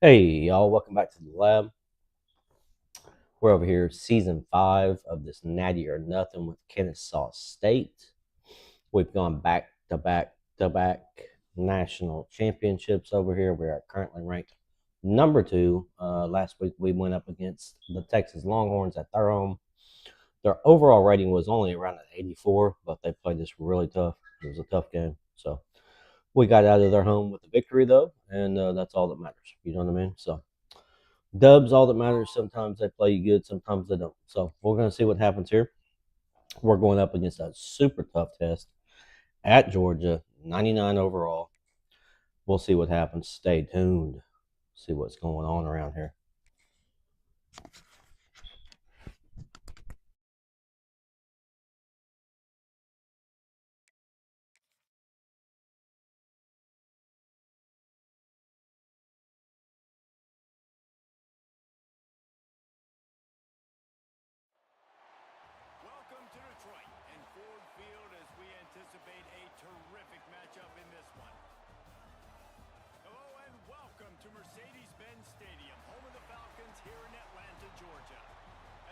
Hey, y'all, welcome back to the lab. We're over here, season 5 of this Natty or Nothing with Kennesaw State. We've gone back to back to back national championships over here. We are currently ranked number 2. Last week we went up against the Texas Longhorns at their home. Their overall rating was only around an 84, but they played this really tough. It was a tough game. So we got out of their home with a victory, though, and that's all that matters. You know what I mean? So Dubs, all that matters. Sometimes they play you good, sometimes they don't. So we're going to see what happens here. We're going up against a super tough test at Georgia, 99 overall. We'll see what happens. Stay tuned. See what's going on around here. Welcome to Detroit and Ford Field as we anticipate a terrific matchup in this one. Hello and welcome to Mercedes-Benz Stadium, home of the Falcons here in Atlanta, Georgia.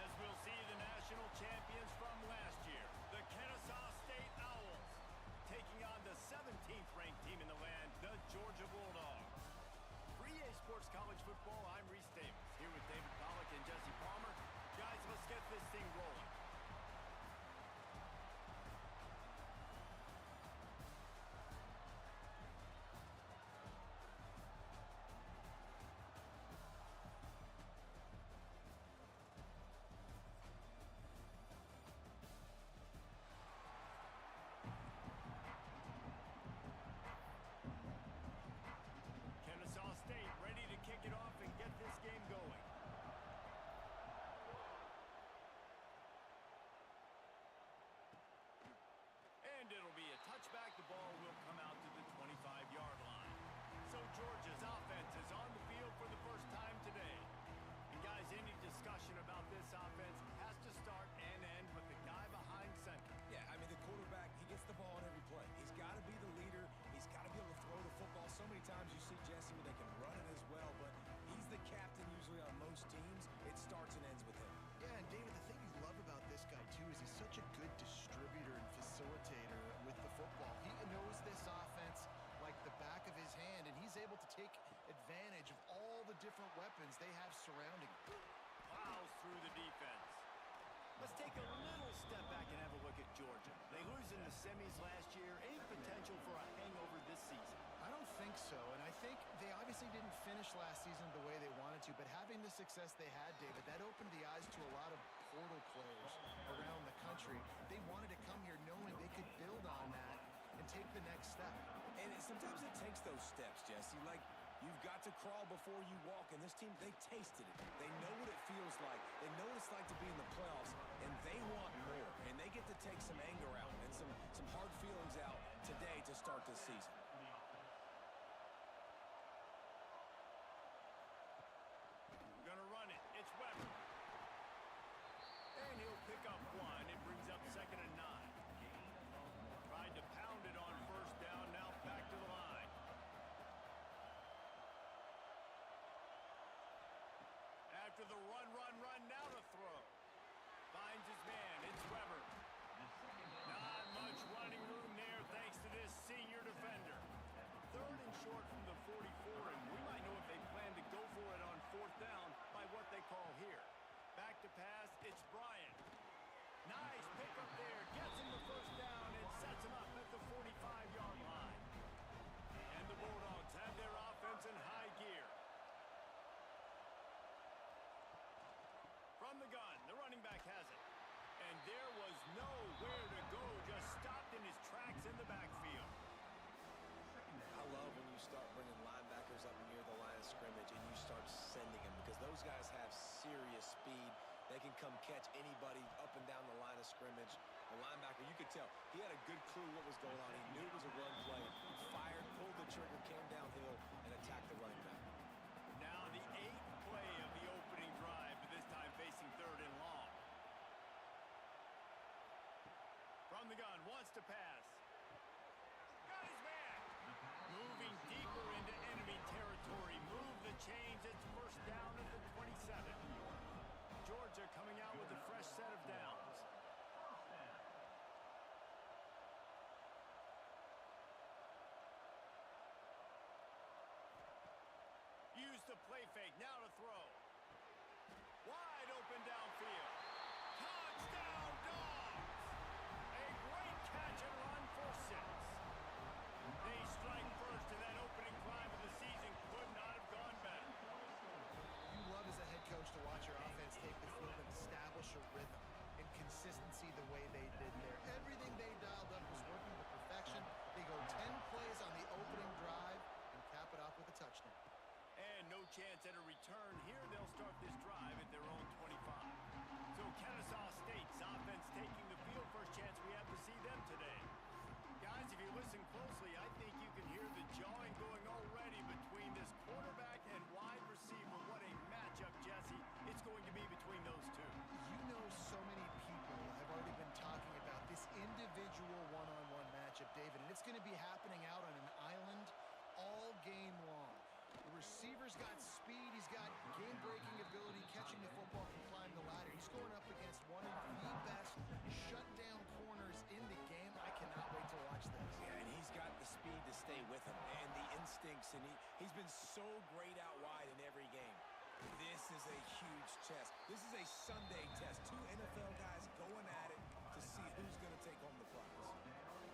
As we'll see the national champions from last year, the Kennesaw State Owls, taking on the 17th ranked team in the land, the Georgia Bulldogs. For EA Sports College Football, I'm Reese Davis, here with David Pollack and Jesse Palmer. Guys, let's get this thing rolling. Kennesaw State ready to kick it off and get this game going. And it'll be a touchback. The ball will come out to the 25-yard line. So Georgia's offense is on the field for the first time today. And guys, any discussion about this offense has to start and end with the guy behind center. Yeah, I mean, the quarterback, he gets the ball on every play. He's got to be the leader. He's got to be able to throw the football. So many times you see Jesse where they can run it as well, but he's the captain usually on most teams. It starts and ends with him. Yeah, and David, the thing you love about this guy, too, is he's such a good distributor and facilitator with the football. He knows this offense like the back of his hand, and he's able to take advantage of all the different weapons they have surrounding him. Plows through the defense. Let's take a little step back and have a look at Georgia. They lose in the semis last year. Any potential for a hangover this season? I don't think so, and I think they obviously didn't finish last season the way they wanted to, but having the success they had, David, that opened the eyes to a lot of portal players around the country. They wanted to come here knowing they could build on that and take the next step. And sometimes it takes those steps, Jesse. Like, you've got to crawl before you walk, and this team, they tasted it. They know what it feels like. They know what it's like to be in the playoffs, and they want more. And they get to take some anger out and some hard feelings out today to start this season. Gonna run it. It's Weber. And he'll pick up one. It brings up 2nd and 9. Tried to pound it on first down. Now back to the line. After the run, now to throw. Finds his man. It's Weber. Not much running room there thanks to this senior defender. 3rd and short from the 44, and we might know if they plan to go for it on 4th down by what they call here. Back to pass, it's Bryant. Nice pickup there, gets him the first down and sets him up at the 45-yard line. And the Bulldogs have their offense in high gear. From the gun, the running back has it. And there was nowhere to go, just stopped in his tracks in the backfield. I love when you start bringing linebackers up near the line of scrimmage and you start sending them because those guys have serious speed. They can come catch anybody up and down the line of scrimmage. The linebacker, you could tell, he had a good clue what was going on. He knew it was a run play. Fired, pulled the trigger, came downhill, and attacked the running back. Now the 8th play of the opening drive, but this time facing 3rd and long. From the gun, wants to pass. Got his man. Moving deeper into enemy territory. Move the chains use the play fake. Now to throw. Wide open downfield. Touchdown, Dogs! A great catch and run for 6. They strike first, and that opening drive of the season could not have gone better. You love as a head coach to watch your offense take the field and establish a rhythm and consistency the way they did there. Everything they dialed up was working to perfection. They go 10 plays on the opening drive and cap it off with a touchdown. And no chance at a return here. They'll start this drive at their own 25. So Kennesaw State's offense taking the field. First chance we have to see them today. Guys, if you listen closely, I think you can hear the jawing going already between this quarterback and wide receiver. What a matchup, Jesse. It's going to be between those two. You know, so many people have already been talking about this individual one-on-one matchup, David, and it's going to be happening out on an island all game long. The receiver's got speed. He's got game-breaking ability, catching the football from climbing the ladder. He's going up against one of the best shutdown corners in the game. I cannot wait to watch this. Yeah, and he's got the speed to stay with him and the instincts, and he's been so great out wide in every game. This is a huge test. This is a Sunday test. 2 NFL guys going at it to see who's going to take home the prize.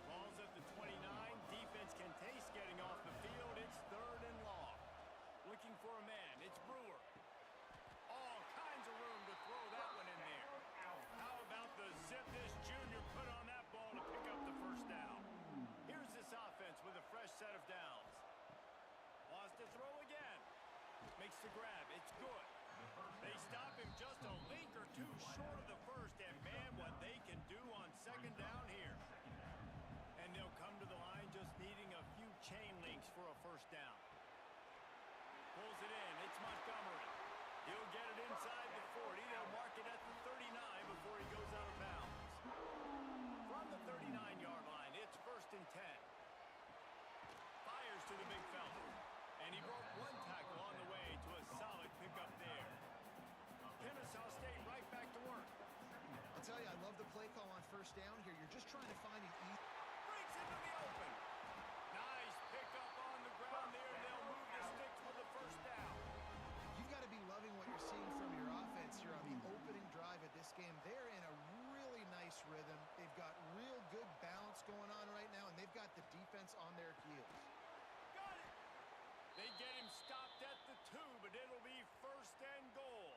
Ball's at the 29. Defense can taste getting off the field. It's 3rd and long. Looking for a man. It's Brewer. All kinds of room to throw that one in there. How about the zip this junior put on that ball to pick up the first down? Here's this offense with a fresh set of downs. Wants to throw again. Makes the grab. It's good. They stop him just a link or two short of the first, and man, what they can do on 2nd down here. And they'll come to the line just needing a few chain links for a first down. Pulls it in. It's Montgomery. He'll get it inside the 40. They'll mark it at the 39 before he goes out of bounds. From the 39-yard line, it's 1st and 10. Fires to the big fella. And he broke 1 tackle on the way to a solid pickup there. Kennesaw State right back to work. I'll tell you, I love the play call on 1st down here. You're just trying to find an easy... Breaks into the open. Nice pickup on the ground there. They'll move the sticks with the first down. You've got to be loving what you're seeing from your offense here on the opening drive of this game. They're in a really nice rhythm. They've got real good balance going on right now, and they've got the defense on their heels. Got it. They get him stopped at the 2, but it'll be 1st and goal.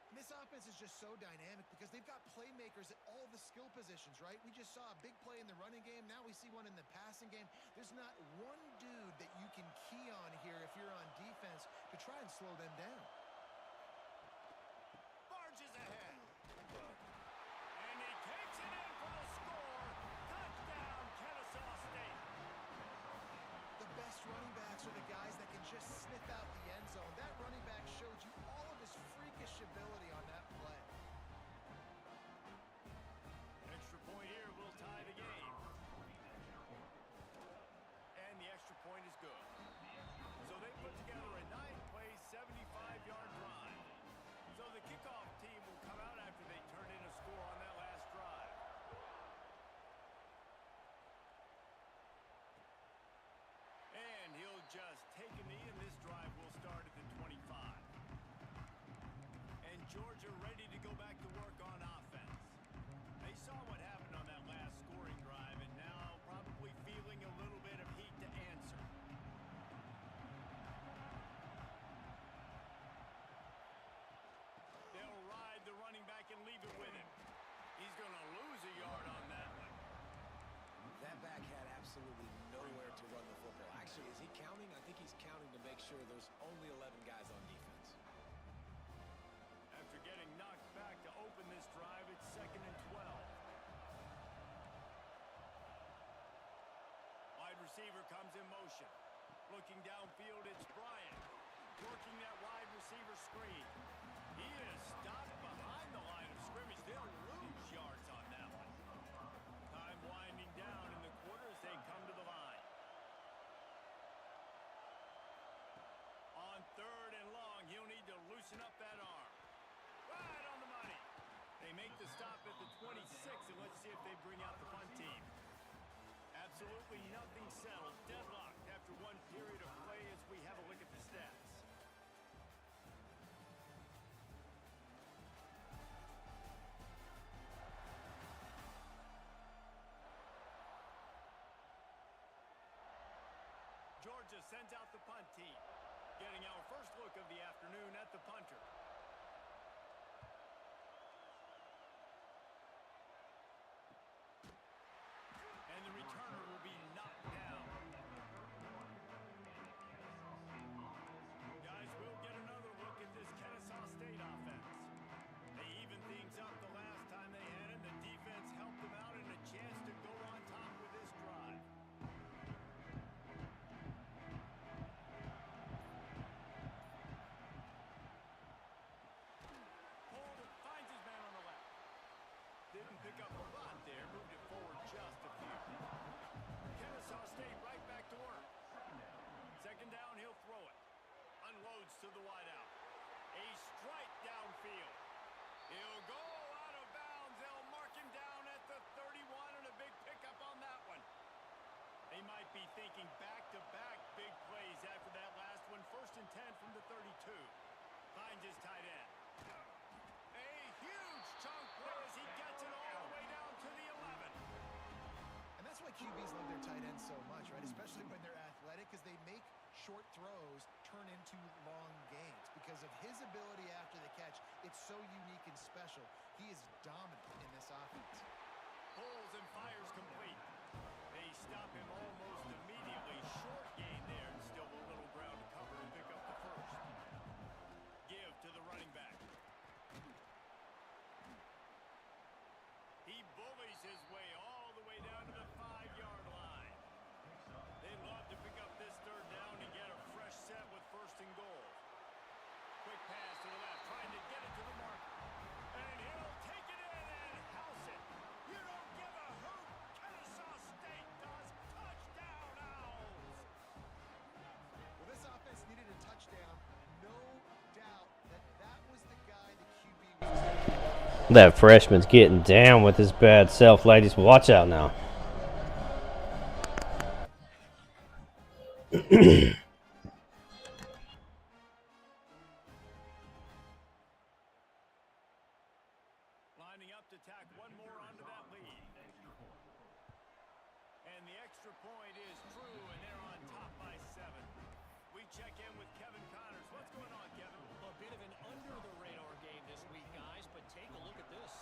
And this offense is just so dynamic because they've got playmakers at all the skill positions, right? We just saw a big play in the running game. Now we see one in the passing game. There's not one dude that you can key on here if you're on defense to try and slow them down. Barges ahead. And he takes it in for the score. Touchdown, Kennesaw State. The best running backs are the guys that can just sniff out the end zone. That running back showed you all of his freakish ability on that play. Extra point here will tie the game. And the extra point is good. So they put together a 9-play, 75-yard drive. So the kickoff team will come out after they turn in a score on that last drive. And he'll just take a knee, and this drive will start at the 25. And Georgia ready to go back to work on offense. They saw what happened on that last scoring drive, and now probably feeling a little bit of heat to answer. They'll ride the running back and leave it with him. He's going to lose a yard on that one. That back had absolutely nowhere to run the football. Actually, is he counting? I think he's counting to make sure there's only 11 guys on defense. After getting knocked back to open this drive, it's 2nd and 12. Wide receiver comes in motion. Looking downfield, it's Bryant. Working that wide receiver screen. He is stopped behind the line of scrimmage. They'll lose yards on that one. Time winding down in the quarter as they come to the line. On 3rd and long, he'll need to loosen up that arm. Right on the money. They make the stop at the 26, and let's see if they bring out the punt team. Absolutely nothing settled. Deadlocked after one period of play as we have a look at the stats. Georgia sends out the punt team. Getting our first look of the afternoon at the punter. And the returner will be knocked down. Guys, we'll get another look at this Kennesaw State offense. They evened things up the last time they had it. The defense helped them out and a chance to go on top with this drive. Holden finds his man on the left. Didn't pick up a lot there. Moved it forward just a few. Kennesaw State right back to work. Second down, he'll throw it. Unloads to the wideout. A strike downfield. He'll go out of bounds. They'll mark him down at the 31 and a big pickup on that one. They might be thinking back-to-back big plays after that last one. First and 10 from the 32. Finds his tight end. A huge chunk play as he gets it all the way down to the 11. And that's why QBs love their tight ends so much, right? Especially when they're athletic, because they make short throws turn into long gains. Because of his ability after the catch, it's so unique and special. He is dominant in this offense. Pulls and fires complete. They stop him almost immediately. Short gain there, and still a little ground to cover and pick up the first. Give to the running back. He bullies his way all the way down to the 5-yard line. They'd love to pick up this third down and get a fresh set with first and goal. Quick pass to the left, trying to get it to the mark. And he'll take it in and house it. You don't give a hoot. Kennesaw State does. Touchdown, Owls. Well, this offense needed a touchdown. No doubt that was the guy the QB was. That freshman's getting down with his bad self, ladies. Watch out now. Lining up to tack one more onto that lead. And the extra point is true, and they're on top by 7. We check in with Kevin Connors. What's going on, Kevin? A bit of an under-the-radar game this week, guys, but take a look at this.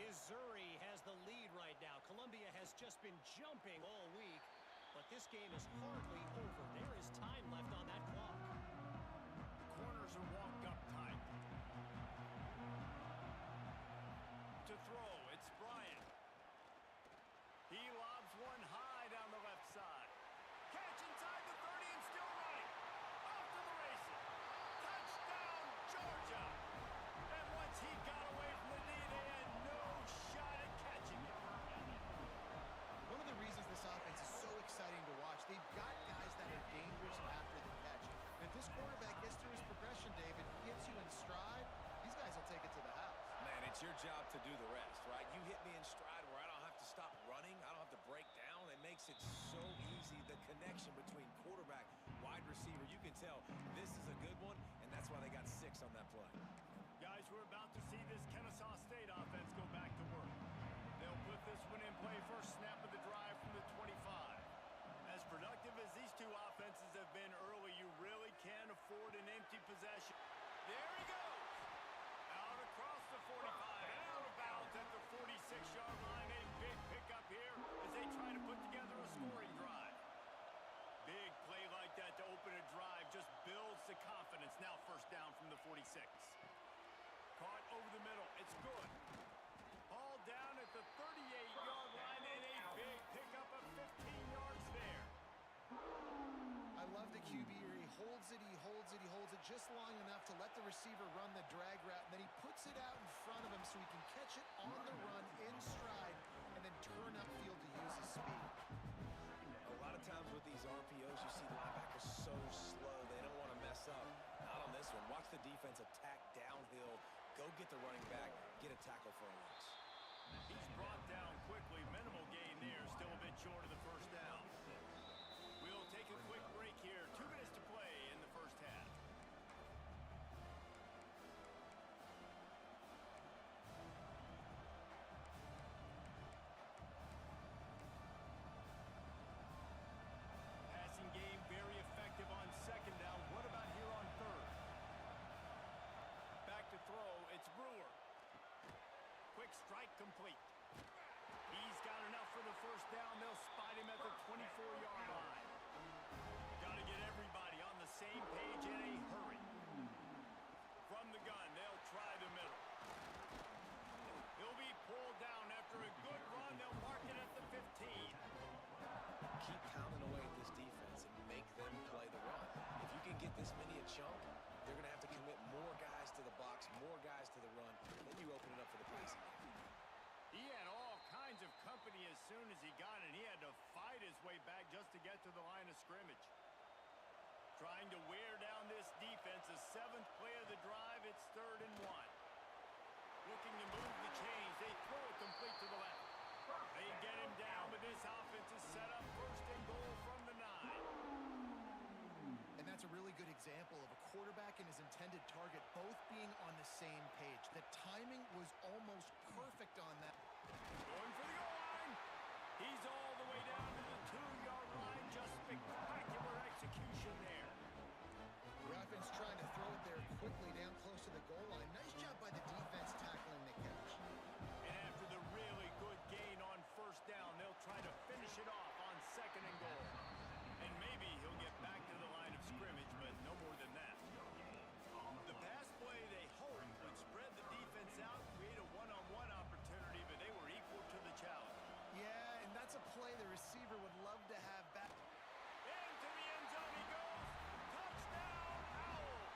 Missouri has the lead right now. Columbia has just been jumping all week, but this game is hardly over. There is time left on that clock. The corners are walked up tight. To throw, it's Bryant. He lobs one high down the left side. Catch inside the 30 and still running. Off to the races. Touchdown, Georgia. And once he got away from the knee, they had no shot at catching him. One of the reasons this offense is so exciting to watch, they've got guys that are dangerous after the catch. And if this quarterback gets through his progression, David, gets you in stride, these guys will take it to the house. Man, it's your job to do the rest, right? You hit me in stride where I don't have to stop running. I don't have to break down. It makes it so easy. The connection between quarterback, wide receiver, you can tell this is a good one, and that's why they got 6 on that play. Guys, we're about to see this Kennesaw State offense go back to work. They'll put this one in play first snap of the drive from the 25. As productive as these two offenses have been early, you really can't afford an empty possession. There he goes. Out across the 45 and out of bounds at the 46-yard line. A big pickup here as they try to put together a scoring drive. Big play like that to open a drive just builds the confidence. Now first down from the 46. Caught over the middle. It's good. All down at the 38-yard line and a big pickup of 15 yards there. I love the QB here. He holds it, he holds it, he holds it just long enough to let the receiver run the drag route, and then he puts it out in front of him so he can catch it on the run in stride and then turn upfield to use his speed. A lot of times with these RPOs, you see linebackers so slow, they don't want to mess up. Not on this one. Watch the defense attack downhill, go get the running back, get a tackle for a loss. He's brought down quickly. Minimal gain there. Still a bit short of the first down. We'll take a quick break here. 2 minutes to play in the first half. Passing game very 24-yard line. Got to get everybody on the same page in a hurry. From the gun, they'll try the middle. He'll be pulled down after a good run. They'll mark it at the 15. Keep pounding away at this defense and make them play the run. If you can get this many a chunk, they're going to have to commit more guys to the box, more guys to the run. Then you open it up for the passing game. He had all kinds of company as soon as he got it. He had to fight his way back just to get to the line of scrimmage. Trying to wear down this defense. The 7th play of the drive. It's 3rd and 1. Looking to move the chains. They throw it complete to the left. They get him down, but this offense is set up 1st and goal from the 9. And that's a really good example of a quarterback and his intended target both being on the same page. The timing was almost perfect on that. Going for the goal line. He's all the way down to the 2-yard line. Just spectacular execution there. The offense trying to throw it there quickly down close to the goal line. Nice job by the defense tackling the catch. And after the really good gain on 1st down, they'll try to finish it off on 2nd and goal. And maybe he'll get back to the line of scrimmage, but no more than that. The pass play they hoped would spread the defense out, create a one-on-one opportunity, but they were equal to the challenge. Yeah, and that's a play the receiver would love to have back. Into the end zone he goes. Touchdown, Owls!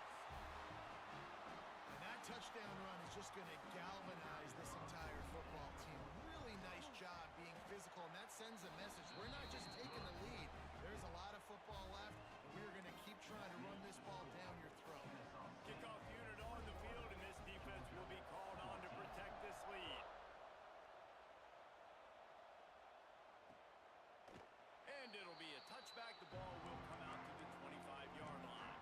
And that touchdown run is just going to galvanize this entire football team. Really nice job being physical, and that sends a message. We're not just taking the lead. There's a lot of football left, and we're going to keep trying to run this ball down your throat. Kickoff unit on the field, and this defense will be called on to protect this lead. And it'll be a touchback. The ball will come out to the 25-yard line.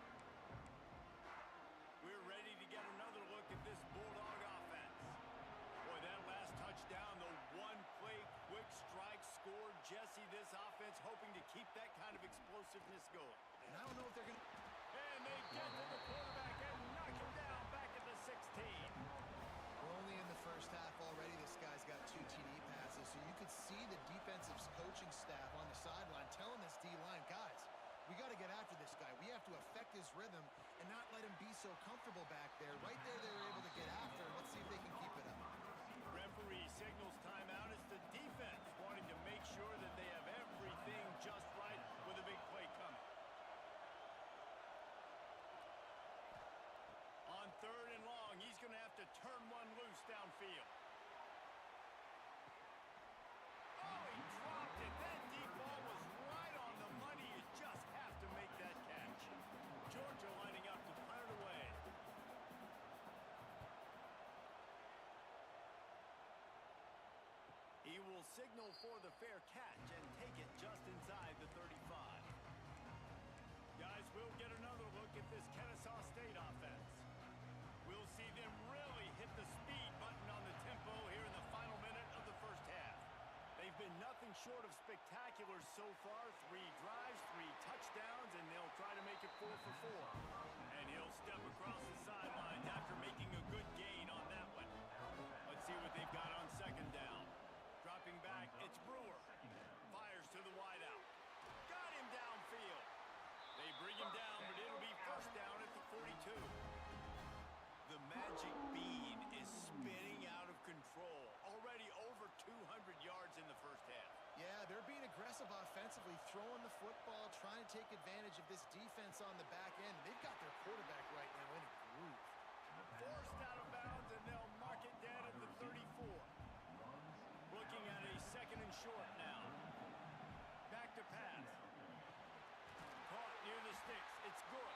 We're ready to get another look at this Bulldog offense. Boy, that last touchdown, the one-play quick strike scored. Jesse, this offense hoping to keep that kind of explosiveness going. And I don't know if they're going to... And they get to the quarterback and knock him down back at the 16. We're only in the first half already. This guy's got 2 TD passes, so you could see the defensive coaching staff on the sideline telling this D-line, guys, we got to get after this guy. We have to affect his rhythm and not let him be so comfortable back there. Right there, they were able to get after him. Let's see if they can keep it up. Referee signals timeout. It's the defense wanting to make sure that they have everything just right with a big play coming. On 3rd and long, he's going to have to turn one loose downfield. Oh, he dropped it. That deep ball was right on the money. You just have to make that catch. Georgia lining up to punt it away. He will signal for the fair catch and take it just inside the 35. Guys, we'll get another look at this Kennesaw State offense. We'll see them really hit the speed button on the tempo here in the final minute of the first half. They've been nothing short of spectacular so far. 3 drives, 3 touchdowns, and they'll try to make it 4 for 4. And he'll step across the sidelines after making a good gain on that one. Let's see what they've got on 2nd down. Dropping back, it's Brewer. Fires to the wideout. Got him downfield. They bring him down, but it'll be 1st down at the 42. The magic bean is spinning out of control. Already over 200 yards in the first half. Yeah, they're being aggressive offensively, throwing the football, trying to take advantage of this defense on the back end. They've got their quarterback right now in a groove. Forced out of bounds, and they'll mark it dead at the 34. Looking at a 2nd and short now. Back to pass. Caught near the sticks. It's good.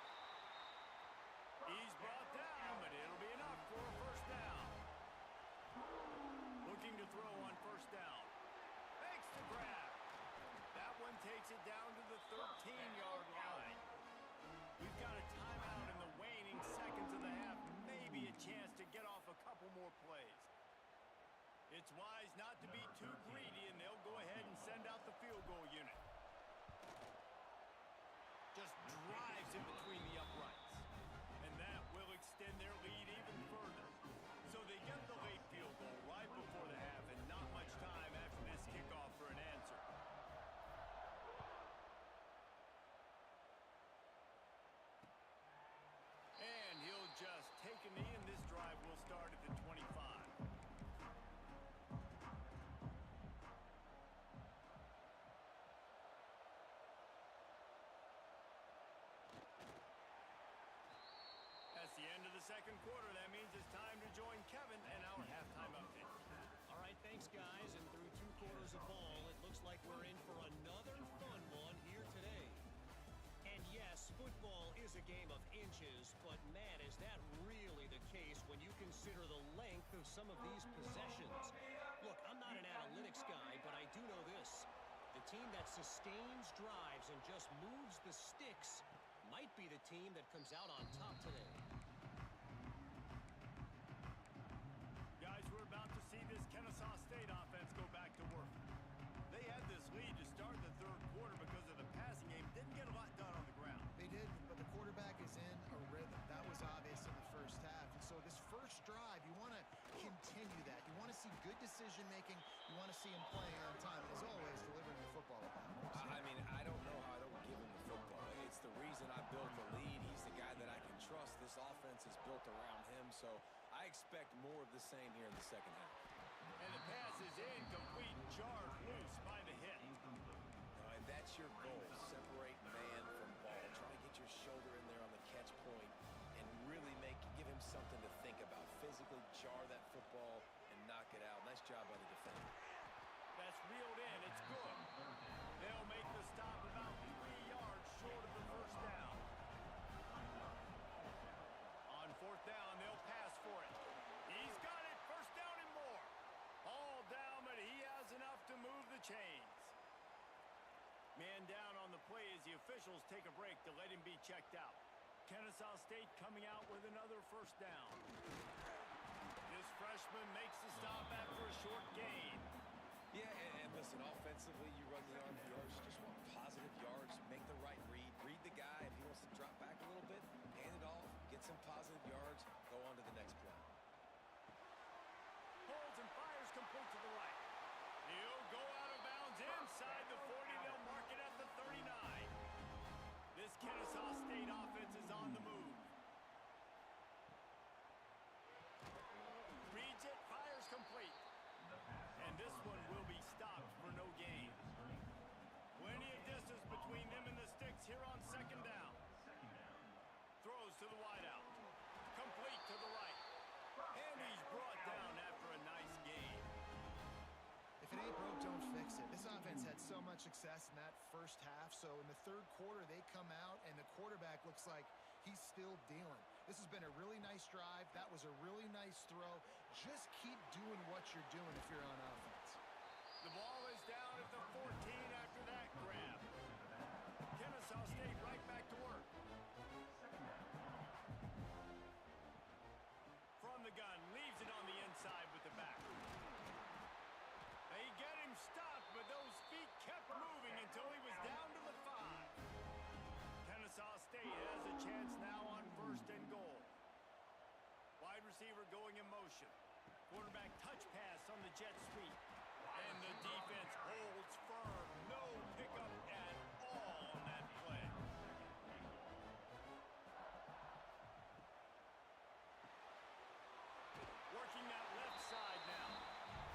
He's brought down, but it'll be enough for a 1st down. Looking to throw on 1st down. Makes the grab. That one takes it down to the 13-yard line. We've got a timeout in the waning seconds of the half. Maybe a chance to get off a couple more plays. It's wise not to be too greedy, and they'll go ahead and send out the field goal unit. Just drives in between the uprights. And that will extend their lead even further. So they get the late field goal right before the half, and not much time after this kickoff for an answer. the end of the second quarter. That means it's time to join Kevin and our halftime update. All right, thanks, guys. And through 2 quarters of ball, it looks like we're in for another fun one here today. And yes, football is a game of inches, but man, is that really the case when you consider the length of some of these possessions. Look, I'm not an analytics guy, but I do know this. The team that sustains drives and just moves the sticks might be the team that comes out on top today. Guys, we're about to see this Kennesaw State offense go back to work. They had this lead to start the third quarter because of the passing game. Didn't get a lot done on the ground. They did, but the quarterback is in a rhythm. That was obvious in the first half. And so this first drive, you want to continue that. You want to see good decision-making. You want to see him playing on time. And as always, delivering the football. I mean, I don't know how I don't give him the football. It's the reason I built the lead. He's the guy that I can trust. This offense is built around him, so I expect more of the same here in the second half. And the pass is incomplete, jarred loose by the hit. And that's your goal. Separate man from ball. Try to get your shoulder in there on the catch point and really give him something to think about. Physically jar that football and knock it out. Nice job by the defender. That's reeled in. It's good. They'll make the stop about 3 yards short of the first down. On fourth down, they'll pass for it. He's got it. First down and more. All down, but he has enough to move the chains. Man down on the play as the officials take a break to let him be checked out. Kennesaw State coming out with another first down. This freshman makes the stop after a short gain. Yeah, and listen, offensively, you run the RPOs, you just want positive yards, make the right read. Read the guy. If he wants to drop back a little bit, hand it off, get some positive yards, go on to the next play. Holds and fires complete to the right. He'll go out of bounds inside the 40. They'll mark it at the 39. This Kennesaw State offense is on the move. Reads it, fires complete. And this one will be stopped for no gain. Plenty of distance between them and the sticks here on second down. Throws to the wideout. Complete to the right. And he's brought down after a nice gain. If it ain't broke, don't fix it. This offense had so much success in that first half. So in the third quarter, they come out, and the quarterback looks like he's still dealing. This has been a really nice drive. That was a really nice throw. Just keep doing what you're doing if you're on offense. The ball is down at the 14 after that grab. Kennesaw State right back to work. From the gun, leaves it on the inside with the back. They get him stopped, but those feet kept moving until he was down to the 5. Kennesaw State has a chance now on first and goal. Wide receiver going in motion. Quarterback touch pass on the jet sweep. And the defense holds firm. No pickup at all on that play. Working that left side now.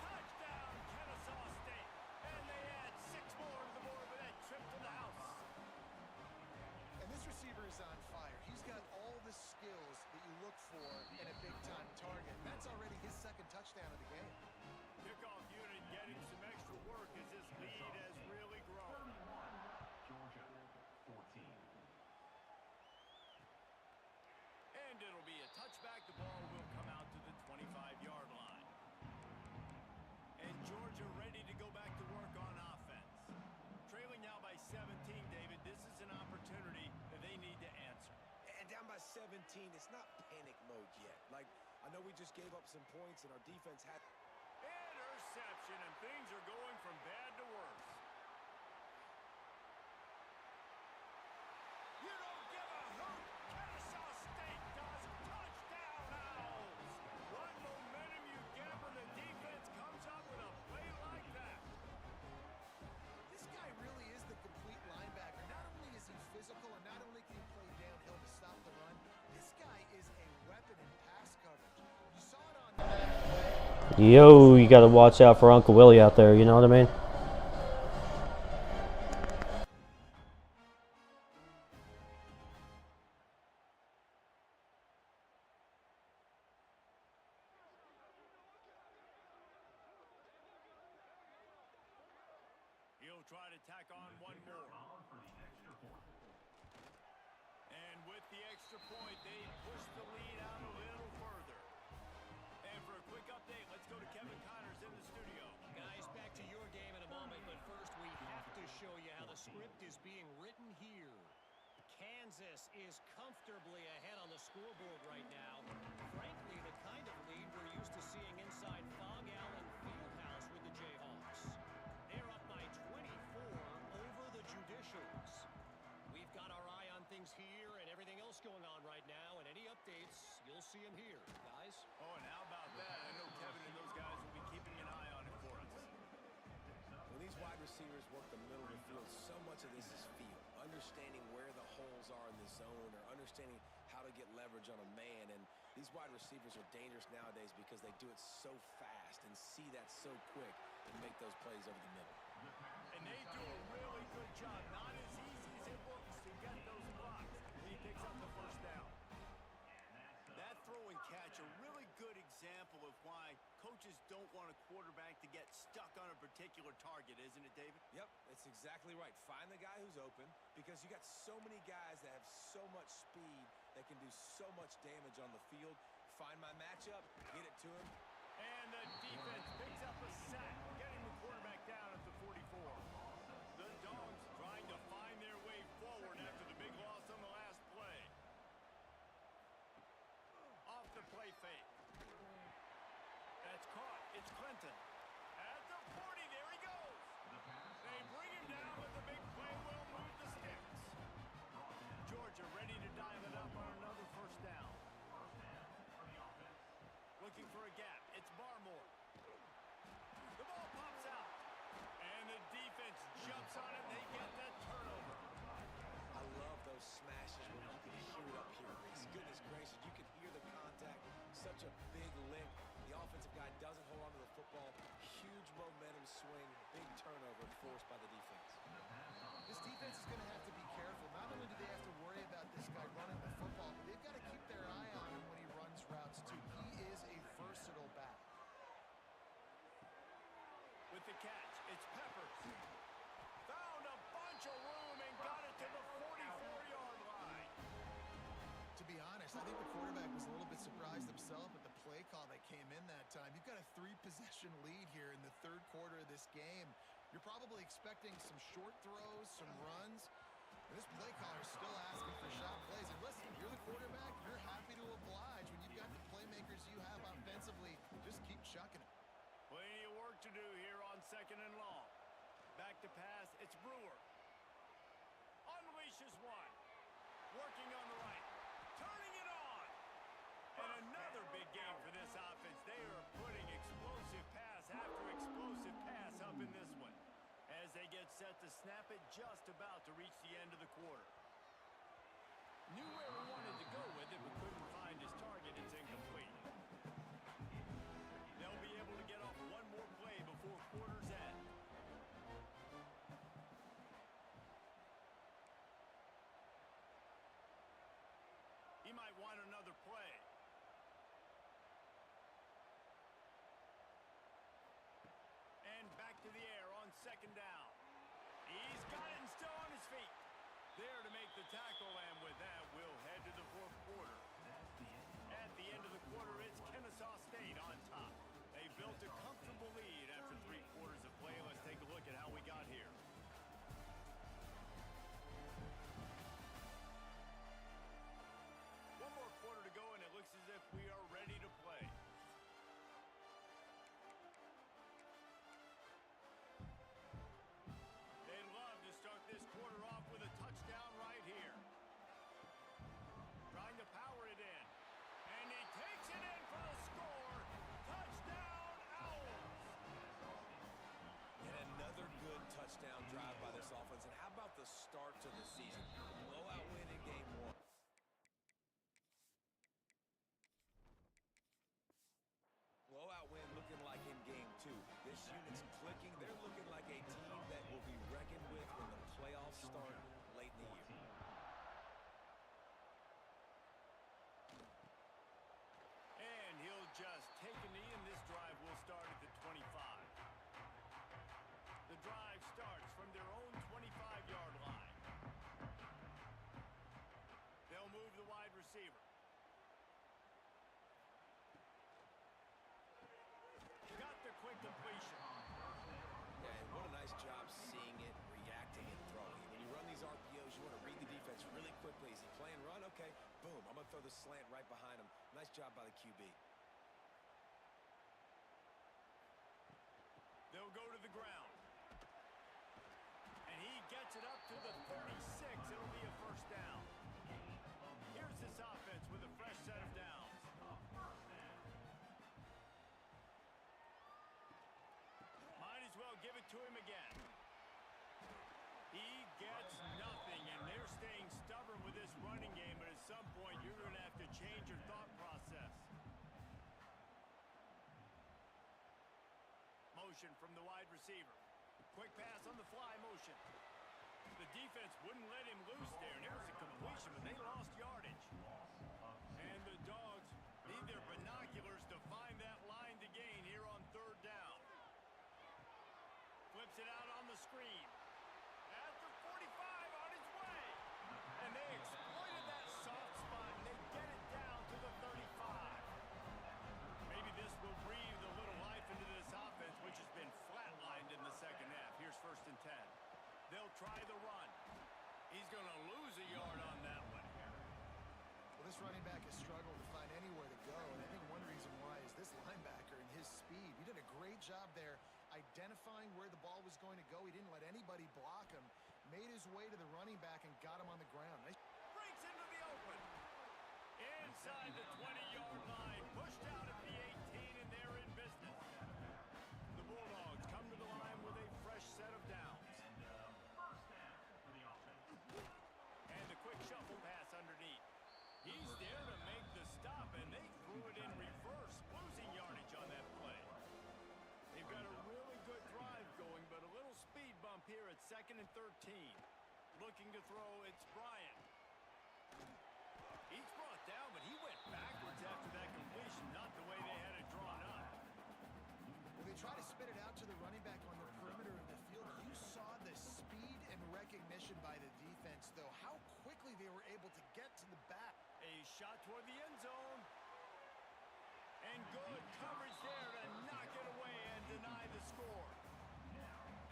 Touchdown, Kennesaw State. And they add 6 more to the board with that trip to the house. And this receiver is on fire. He's got all the skills that you look for in a big-time target. That's already his second touchdown of the game. Kickoff unit getting some extra work as this lead has really grown. Georgia, 14. And it'll be a touchback. The ball will come out to the 25-yard line. And Georgia ready to go back to work on offense. Trailing now by 17, David. This is an opportunity that they need to answer. And down by 17, it's not panic mode yet. Like, I know we just gave up some points and our defense had... Interception, and things are going from bad to worse. You don't give a hoot. Kennesaw State does. Touchdown, Owls. What momentum you get when the defense comes up with a play like that. This guy really is the complete linebacker. Not only is he physical, and not only can he play downhill to stop the run, this guy is a weapon in pass coverage. You saw it on... Yo, you gotta watch out for Uncle Willie out there, you know what I mean? try to tack on one more. And with the extra point, they push the lead out a little further. And for a quick update, let's go to Kevin Connors in the studio. Guys, back to your game in a moment, but first we have to show you how the script is being written here. Kansas is comfortably ahead on the scoreboard right now. Frankly, the kind of lead we're used to seeing inside Fog Allen Fieldhouse with the Jayhawks. They're up by 24 over the Judicials. We've got our eye on things here and everything else going on right now, and any updates, you'll see them here. Guys? Oh, and how about that? I know Kevin and those guys will be keeping an eye on it for us. When these wide receivers work the middle of the field, so much of this is feel. Understanding where the holes are in the zone or understanding how to get leverage on a man. And these wide receivers are dangerous nowadays because they do it so fast and see that so quick and make those plays over the middle. And they do a really good job. Not as easy as it looks to get those blocks. He picks up the first down. That throw and catch, a really good example of why coaches don't want a quarterback to get stuck on a particular target, isn't it, David? Yep, it's exactly right. Find the guy who's open because you got so many guys that have so much speed that can do so much damage on the field. Find my matchup, get it to him. And the defense picks up a sack, getting the quarterback down at the 44. The Dogs trying to find their way forward after the big loss on the last play. Off the play fake. That's caught. It's Clinton. At the 40, there he goes. They bring him down, but the big play will move the sticks. Georgia ready to dial it up on another first down. Looking for a gap. It's Barmore. The ball pops out. And the defense jumps on it. They get that turnover. I love those smashes where you can hear it up here, Reese. Goodness gracious, you can hear the contact. Such a big lick. The offensive guy doesn't hold on to the football. Huge momentum swing. Big turnover forced by the defense. This defense is going to have to be careful. Not only do they have to worry about this guy running the football, but they've got to keep their eye on him when he runs routes, too. He is a versatile back. With the catch, it's Peppers. Found a bunch of room and got it to the 44-yard line. To be honest, I think the quarterback was a little bit surprised himself at the play call that came in that time. You've got a 3-possession lead here in the third quarter of this game. You're probably expecting some short throws, some runs. And this play caller is still asking for shot plays. And listen, if you're the quarterback, you're happy to oblige. When you've got the playmakers you have offensively, just keep chucking it. Plenty of work to do here on second and long. Back to pass, it's Brewer. Unleashes one. Working on the right. Turning it on. And another big game for this offense. They are putting explosive pass after explosive pass up in this one. As they get set to snap it, just about to reach the end of the quarter. Knew where he wanted to go with it, but couldn't find his target. It's incomplete. They'll be able to get off one more play before quarter's end. He might want another play. And back to the air on second down. He's got it and still on his feet. There to make the tackle, and with that, we'll head to the fourth quarter. At the end of the quarter, it's Kennesaw State on top. They built a comfortable lead after 3 quarters of play. Let's take a look at how we got here. One more quarter to go, and it looks as if we are ready to play. They'd love to start this quarter off with a touchdown right here. Trying to power it in. And he takes it in for the score. Touchdown, Owls! And another good touchdown drive by this offense. And how about the start to the season? Blowout win in game 1. Blowout win looking like in game 2. This unit's clicking. They're looking like a team that will be reckoned with when the playoffs start late in the year. And he'll just take a knee, and this drive will start at the 25. The drive starts from their receiver. Got the quick completion. Yeah, and what a nice job seeing it, reacting, and throwing. When you run these RPOs, you want to read the defense really quickly. Is he playing run? Okay, boom. I'm going to throw the slant right behind him. Nice job by the QB. They'll go to the ground. And he gets it up to the 36. It'll be a first down. Here's this offense with a fresh set of downs. Might as well give it to him again. He gets nothing, and they're staying stubborn with this running game, but at some point you're going to have to change your thought process. Motion from the wide receiver. Quick pass on the fly motion. The defense wouldn't let him loose there, and there was a completion, but they lost yardage. And the Dogs need their binoculars to find that line to gain here on third down. Flips it out on the screen. At the 45 on his way. And they exploited that soft spot, and they get it down to the 35. Maybe this will breathe a little life into this offense, which has been flatlined in the second half. Here's 1st and 10. They'll try the run. He's going to lose a yard on that one. Well, this running back has struggled to find anywhere to go, and I think one reason why is this linebacker and his speed. He did a great job there identifying where the ball was going to go. He didn't let anybody block him, made his way to the running back, and got him on the ground. Nice. Breaks into the open. Inside the 20-yard line. Pushed out at the 18, and they're in business. The Bulldogs come to the line with a fresh set of downs. First down for the offense. And the quick shuffle pass underneath. He's there to make the stop, and they threw it in reverse, losing yardage on that play. They've got a really good drive going, but a little speed bump here at 2nd and 13. Looking to throw, it's Bryant. He's brought down, but he went backwards after that completion, not the way they had it drawn up. Well, they try to spit it out to the running back on the perimeter of the field. You saw the speed and recognition by the defense, though, how quickly they were able to get to the back. A shot toward the end zone. And good coverage there to knock it away and deny the score.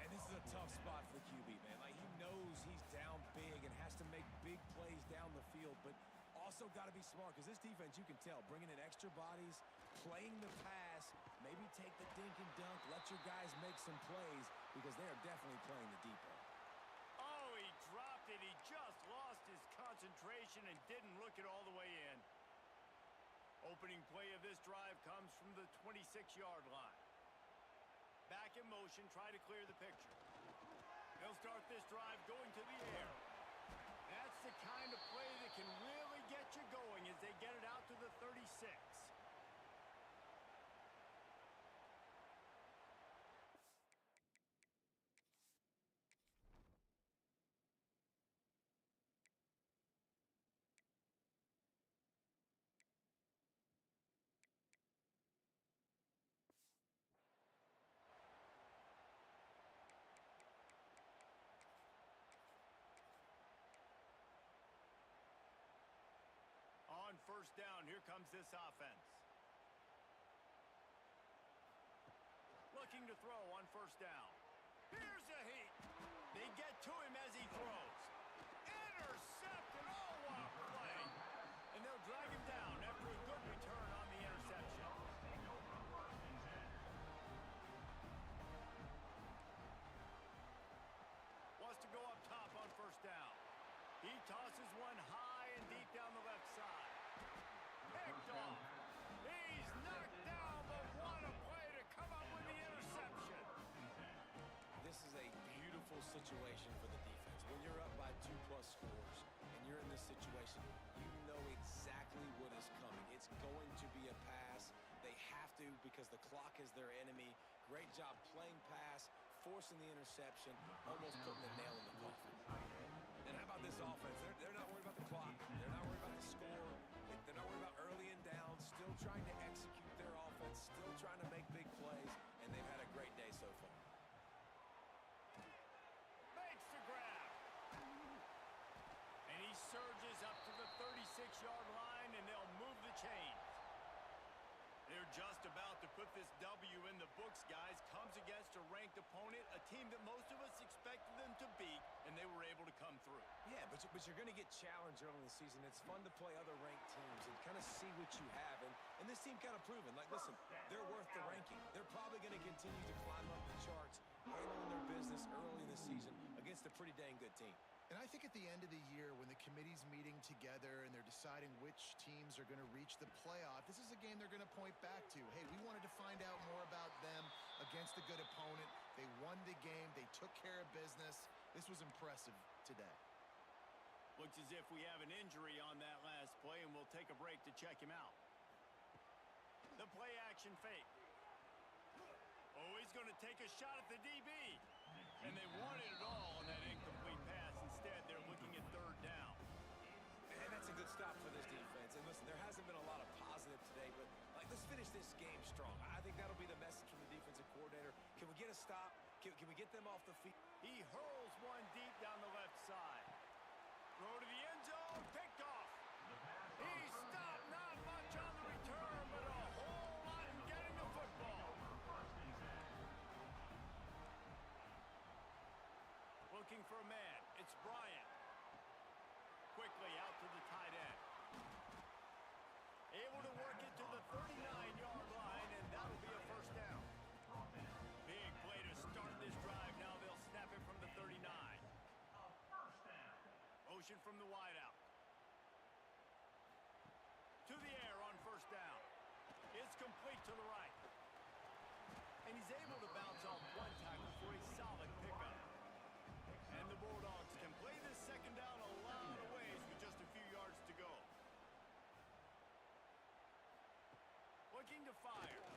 And this is a tough spot for QB, man. Like, he knows he's down big and has to make big plays down the field, but also got to be smart, because this defense, you can tell, bringing in extra bodies, playing the pass, maybe take the dink and dunk, let your guys make some plays, because they are definitely playing the deep end. Oh, he dropped it. He just lost his concentration and didn't look it all the way in. Opening play of this drive comes from the 26-yard line. Back in motion, try to clear the picture. They'll start this drive going to the air. That's the kind of play that can really get you going as they get it out to the 36. On 1st down, here comes this offense. Looking to throw on 1st down. Here's a heat. They get to him as he throws. Intercepted. Oh, what a play. And they'll drag him down after a good return on the interception. Wants to go up top on 1st down. He tosses one high and deep down the left side. Picked off. He's knocked down, but what a play to come up with the interception. This is a beautiful situation for the defense. When you're up by 2+ scores and you're in this situation, you know exactly what is coming. It's going to be a pass. They have to, because the clock is their enemy. Great job playing pass, forcing the interception, almost putting the nail in the coffin. And how about this offense? They're not worried about the clock. They're not worried about the score. They're not worried about early and down. Still trying to execute their offense. Still trying to make big plays. And they've had a great day so far. Makes the grab. And he surges up to the 36-yard line. toughest W in the books, guys, comes against a ranked opponent, a team that most of us expected them to beat, and they were able to come through. Yeah, but you're going to get challenged early in the season. It's fun to play other ranked teams and kind of see what you have. And this team kind of proven, like, listen, they're worth the ranking. They're probably going to continue to climb up the charts, handling their business early in the season against a pretty dang good team. And I think at the end of the year, when the committee's meeting together and they're deciding which teams are going to reach the playoff, this is a game they're going to point back to. Hey, we wanted to find out more about them against a good opponent. They won the game. They took care of business. This was impressive today. Looks as if we have an injury on that last play, and we'll take a break to check him out. The play action fake. Oh, he's going to take a shot at the DB. And they wanted it all on that incomplete pass. Instead, they're looking at third down. And that's a good stop for this defense. And listen, there hasn't been a lot of positive today, but let's finish this game strong. I think that'll be the message from the defensive coordinator. Can we get a stop? Can we get them off the field? He hurls one deep down the left side. Throw to the end zone, picked off. He stopped, not much on the return, but a whole lot in getting the football. Looking for a man, it's Bryant. Quickly out to the tight end. Able to work it to the 39-yard line, and that'll be a first down. Big play to start this drive. Now they'll snap it from the 39. Motion from the wideout. To the air on first down. It's complete to the right. And he's able to bounce off one tackle for a solid pickup. And the Bulldogs can play this second down a lot of ways with just a few yards to go. Looking to fire.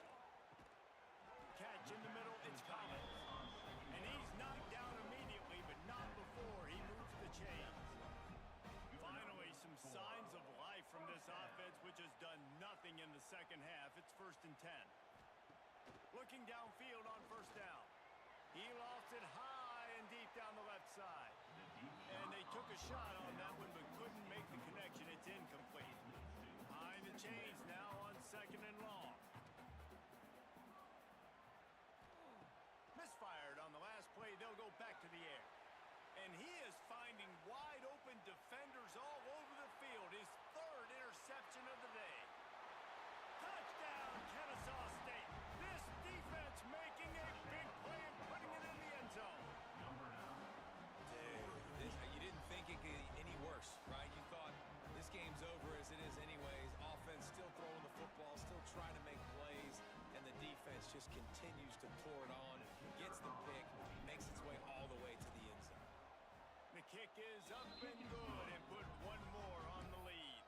Catch in the middle, it's Collins. And he's knocked down immediately, but not before he moves the chains. Finally, some signs of life from this offense, which has done nothing in the second half. It's 1st and 10. Looking downfield on first down. He lost it high and deep down the left side. And they took a shot on that one, but couldn't make the connection. It's incomplete. Behind the chains now on 2nd and long. Misfired on the last play. They'll go back to the air. And he is finding wide open defenders all over the field. His 3rd interception of the day. Touchdown, Kennesaw State. This defense making a big play and putting it in the end zone. Dude, you didn't think it could get any worse, right? You thought this game's over as it is anyways. Offense still throwing the football, still trying to make plays, and the defense just continues to pour it on, gets the pick, makes its way all the way to the end zone. The kick is up and good and put one more on the lead.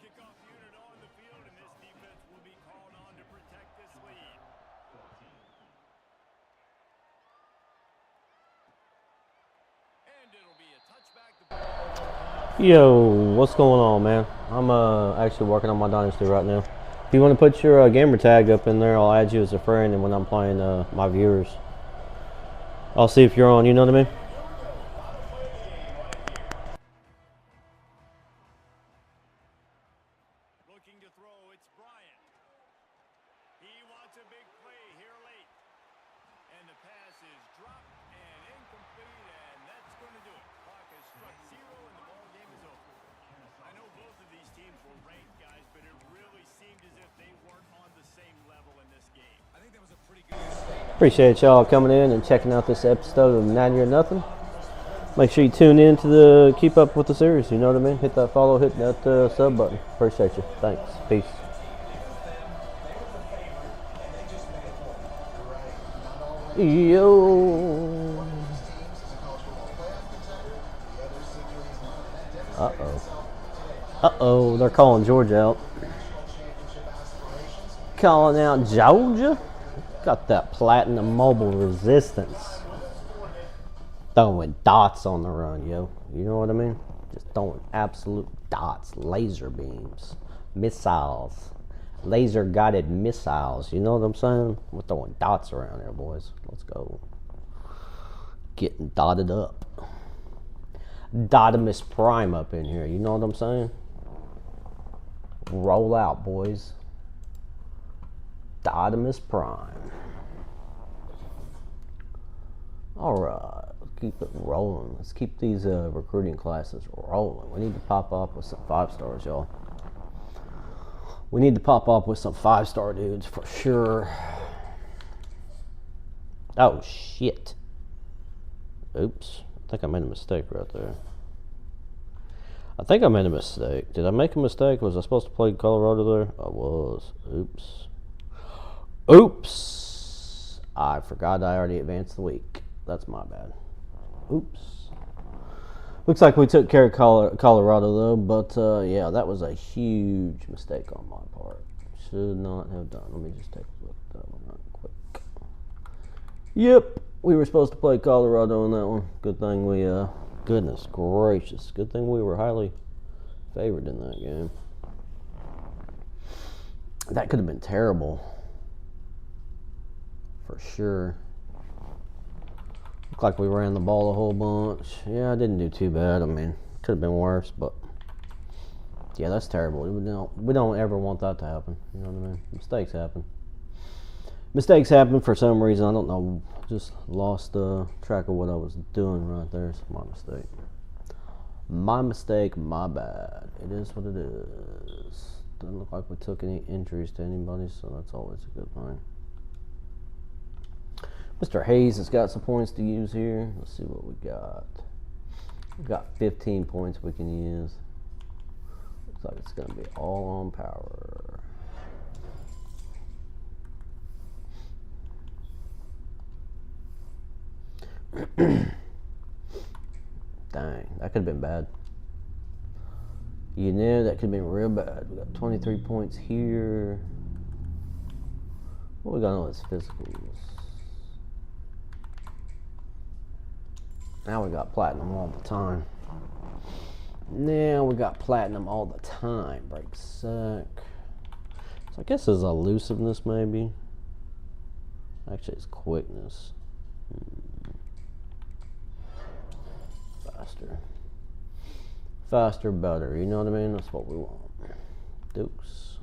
Kickoff unit on the field, and this defense will be called on to protect this lead. And it'll be a touchback. Yo, what's going on, man? I'm actually working on my dynasty right now. If you want to put your gamer tag up in there, I'll add you as a friend, and when I'm playing my viewers, I'll see if you're on, you know what I mean? Looking to throw, it's Bryant. He wants a big play here late. And the pass is dropped and incomplete, and that's going to do it. Clock has struck 0, and the ball game is over. I know both of these teams were ranked, guys, but it really seemed as if they weren't on the same level in this game. I think that was a pretty good. Appreciate y'all coming in and checking out this episode of 90 or Nothing. Make sure you tune in to the keep up with the series, you know what I mean? Hit that follow, hit that sub button. Appreciate you. Thanks. Peace. Yo. Uh-oh, they're calling Georgia out. Calling out Georgia? Got that platinum mobile resistance. Throwing dots on the run, yo. You know what I mean? Just throwing absolute dots, laser beams, missiles, laser guided missiles. You know what I'm saying? We're throwing dots around here, boys. Let's go. Getting dotted up. Dotimus Prime up in here. You know what I'm saying? Roll out, boys. Optimus Prime. Alright, let's keep it rolling. Let's keep these recruiting classes rolling. We need to pop up with some 5-stars, y'all. We need to pop up with some 5-star dudes for sure. Oh, shit. Oops. I think I made a mistake right there. I think I made a mistake. Did I make a mistake? Was I supposed to play Colorado there? I was. Oops. Oops. I forgot I already advanced the week. That's my bad. Oops. Looks like we took care of Colorado though, but yeah, that was a huge mistake on my part. Should not have done. Let me just take a look at that one right quick. Yep, we were supposed to play Colorado in that one. Good thing we, goodness gracious, good thing we were highly favored in that game. That could have been terrible. For sure. Looked like we ran the ball a whole bunch. Yeah, I didn't do too bad. I mean, could have been worse, but yeah, that's terrible. We don't ever want that to happen. You know what I mean? Mistakes happen. Mistakes happen for some reason. I don't know. Just lost track of what I was doing right there. It's my mistake. My mistake, my bad. It is what it is. Doesn't look like we took any injuries to anybody, so that's always a good thing. Mr. Hayes has got some points to use here. Let's see what we got. We've got 15 points we can use. Looks like it's going to be all on power. Dang, that could have been bad. You know, that could have been real bad. We got 23 points here. What we got on his physicals? Now we got platinum all the time. Now we got platinum all the time. Break sack. So I guess it's elusiveness maybe. Actually, it's quickness. Faster. Faster, better. You know what I mean? That's what we want. Dukes.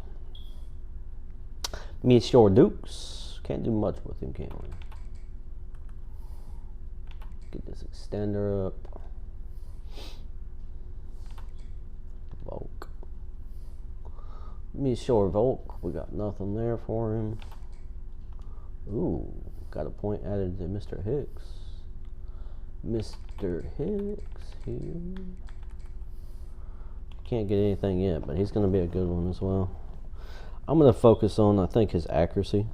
Me sure Dukes. Can't do much with him, can we? Get this extender up. Volk. Me sure Volk. We got nothing there for him. Ooh, got a point added to Mr. Hicks. Mr. Hicks here. Can't get anything yet, but he's going to be a good one as well. I'm going to focus on, I think, his accuracy.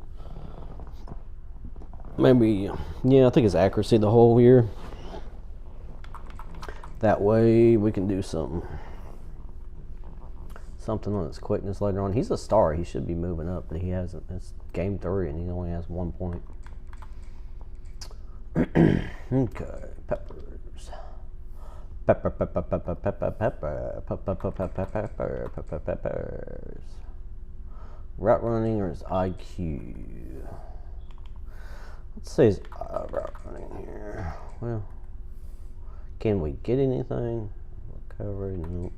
Maybe, yeah, I think his accuracy the whole year. That way we can do something on his quickness later on. He's a star. He should be moving up, but he hasn't. It's game 3, and he only has 1 point. Okay, peppers. Peppers. Route running or his IQ? Let's say his route running here. Well, can we get anything? Recovery, nope.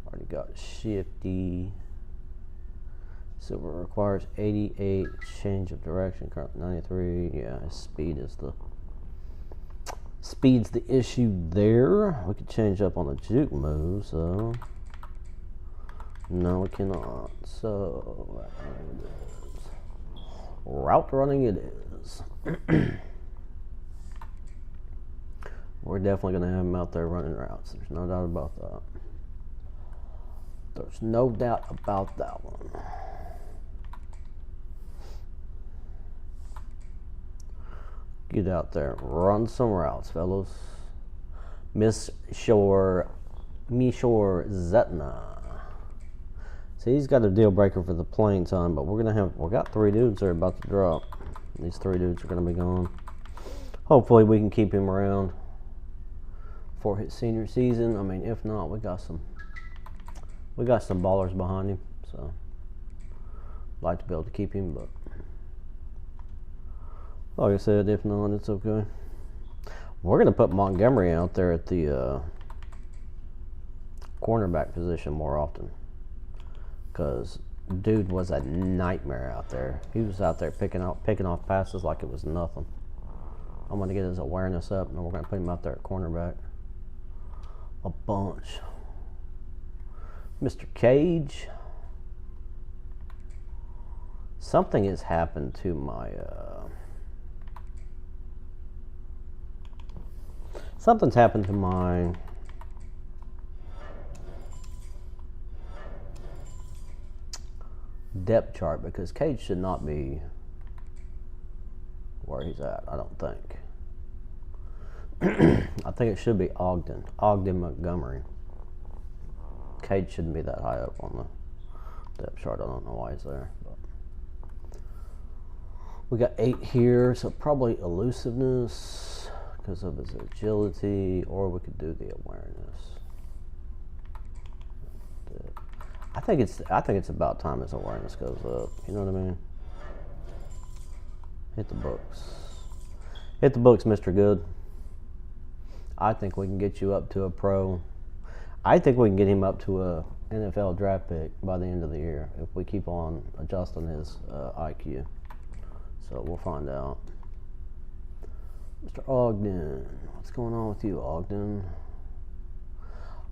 Already got shifty. Silver requires 88. Change of direction, current 93. Yeah, his speed is speed's the issue there. We could change up on the juke move, so no, we cannot. So route running it is. We're definitely going to have him out there running routes. There's no doubt about that. There's no doubt about that one. Get out there, run some routes, fellas. Mishore Zetna. See, he's got a deal breaker for the playing time, but we got 3 dudes that are about to drop. These 3 dudes are going to be gone. Hopefully, we can keep him around for his senior season. I mean, if not, we got some ballers behind him, so I'd like to be able to keep him, but like I said, if not, it's okay. We're going to put Montgomery out there at the cornerback position more often, because dude was a nightmare out there. He was out there picking off passes like it was nothing. I'm going to get his awareness up, and we're going to put him out there at cornerback. A bunch. Mr. Cage. Something has happened to my... something's happened to my... depth chart, because Cage should not be where he's at, I don't think. I think it should be Ogden Montgomery. Cage shouldn't be that high up on the depth chart. I don't know why he's there. But we got 8 here, so probably elusiveness because of his agility, or we could do the awareness. I think it's about time his awareness goes up. You know what I mean? Hit the books. Hit the books, Mr. Good. I think we can get you up to a pro. I think we can get him up to a NFL draft pick by the end of the year if we keep on adjusting his IQ. So we'll find out. Mr. Ogden. What's going on with you, Ogden?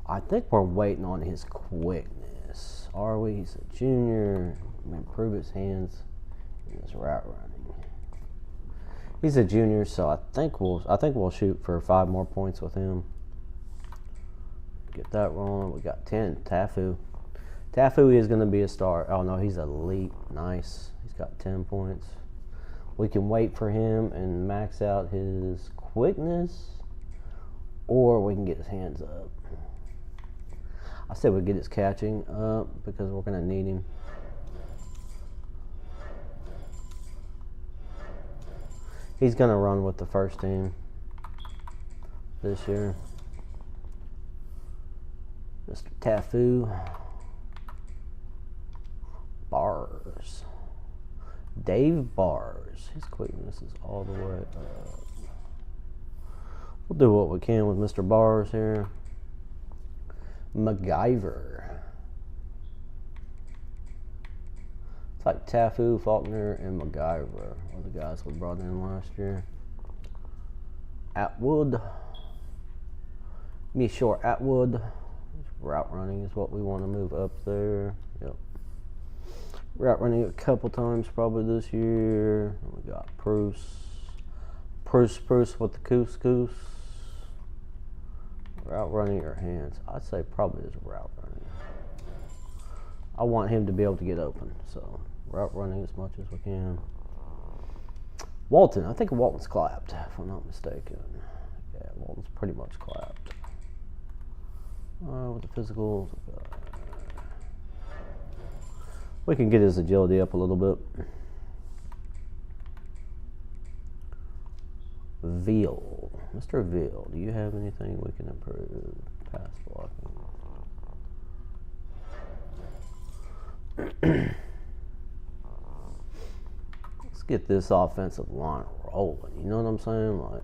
I think we're waiting on his quickness. Are we? He's a junior. Improve his hands and his route running. He's a junior, so I think we'll shoot for 5 more points with him. Get that rolling. We got 10. Tafu. Tafu is going to be a star. Oh no, he's elite. Nice. He's got 10 points. We can wait for him and max out his quickness, or we can get his hands up. I said we get his catching up because we're going to need him. He's going to run with the first team this year. Mr. Tafu. Bars. Dave Bars. His quickness is all the way up. We'll do what we can with Mr. Bars here. MacGyver. It's like Tafu, Faulkner, and MacGyver are the guys we brought in last year. Atwood. Mishore Atwood. Route running is what we want to move up there. Yep. Route running a couple times probably this year. We got Bruce with the couscous. Route running or hands? I'd say probably is route running. I want him to be able to get open, so route running as much as we can. Walton, I think Walton's clapped, if I'm not mistaken. Yeah, Walton's pretty much clapped. With the physicals, we can get his agility up a little bit. Veal. Mr. Veal, do you have anything we can improve? Pass blocking. Let's get this offensive line rolling. You know what I'm saying? Like,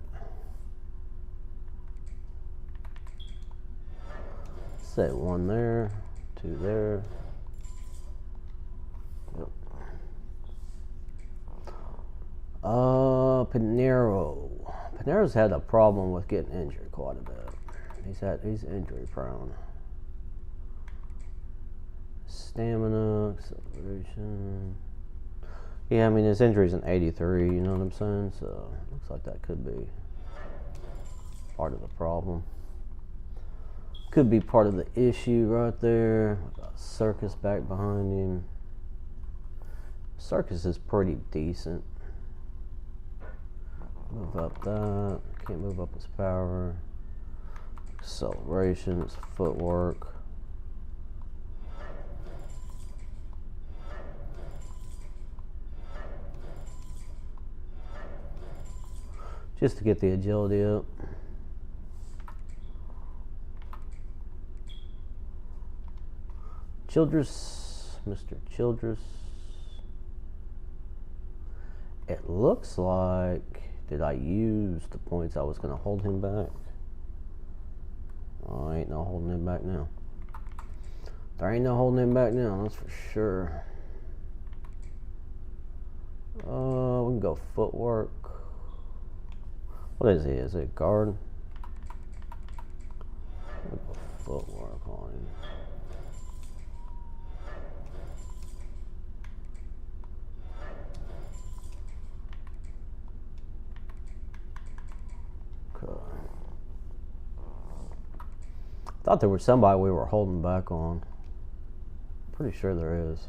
say 1 there, 2 there. Yep. Pinero. Pinero's had a problem with getting injured quite a bit. He's injury prone. Stamina, acceleration. Yeah, I mean his injury's an 83. You know what I'm saying? So looks like that could be part of the problem. Could be part of the issue right there. Got Circus back behind him. Circus is pretty decent. Move up that. Can't move up his power. Acceleration, his footwork. Just to get the agility up. Childress, Mr. Childress. It looks like, did I use the points I was going to hold him back? Oh, I ain't no holding him back now. There ain't no holding him back now, that's for sure. We can go footwork. What is he? Is it a guard? We'll go footwork on him. Okay. Thought there was somebody we were holding back on. Pretty sure there is.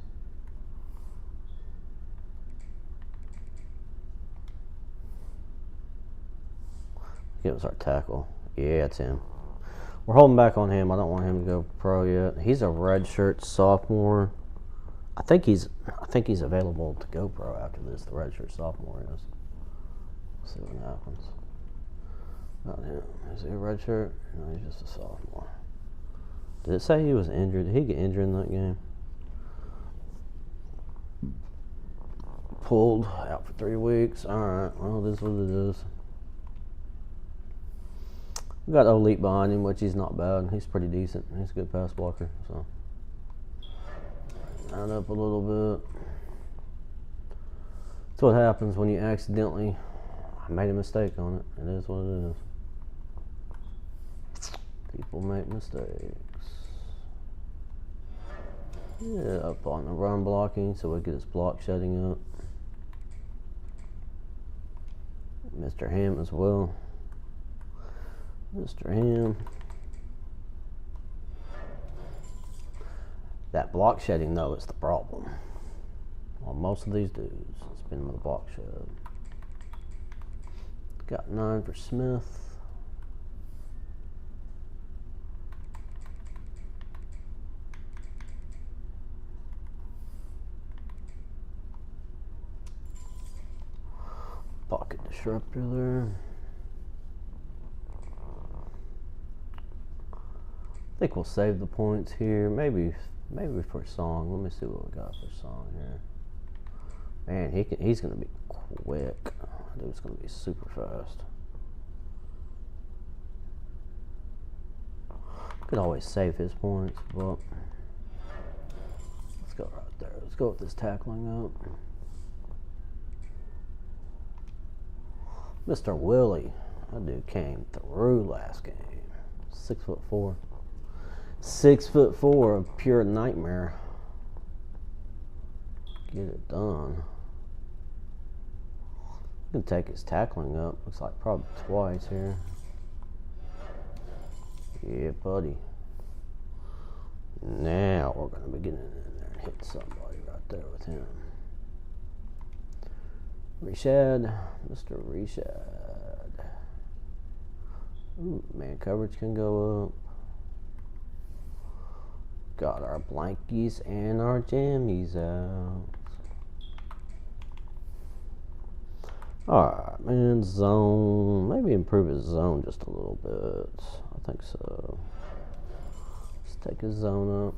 It was our tackle. Yeah, it's him. We're holding back on him. I don't want him to go pro yet. He's a redshirt sophomore. I think he's available to go pro after this. The redshirt sophomore is. We'll see what happens. Not him. Is he a redshirt? No, he's just a sophomore. Did it say he was injured? Did he get injured in that game? Pulled out for 3 weeks. All right. Well, this is what it is. We got Elite behind him, which he's not bad. He's pretty decent. He's a good pass blocker. So, line up a little bit. That's what happens when you accidentally made a mistake on it. It is what it is. People make mistakes. Yeah, up on the run blocking, so we get his block shedding up. Mr. Ham as well. Mr. Ham. That block shedding, though, is the problem. On most of these dudes, it's been with a block shed. Got 9 for Smith. Pocket disruptor there. I think we'll save the points here. Maybe for Song. Let me see what we got for Song here. Man, he's gonna be quick. Dude's gonna be super fast. Could always save his points, but let's go right there. Let's go with this tackling up. Mr. Willie, that dude came through last game. 6'4". 6'4", a pure nightmare. Get it done. Gonna take his tackling up. Looks like probably twice here. Yeah, buddy. Now we're gonna be getting in there and hit somebody right there with him. Reshad, Mr. Reshad. Ooh, man, coverage can go up. Got our blankies and our jammies out. Alright, man, zone. Maybe improve his zone just a little bit. I think so. Let's take his zone up.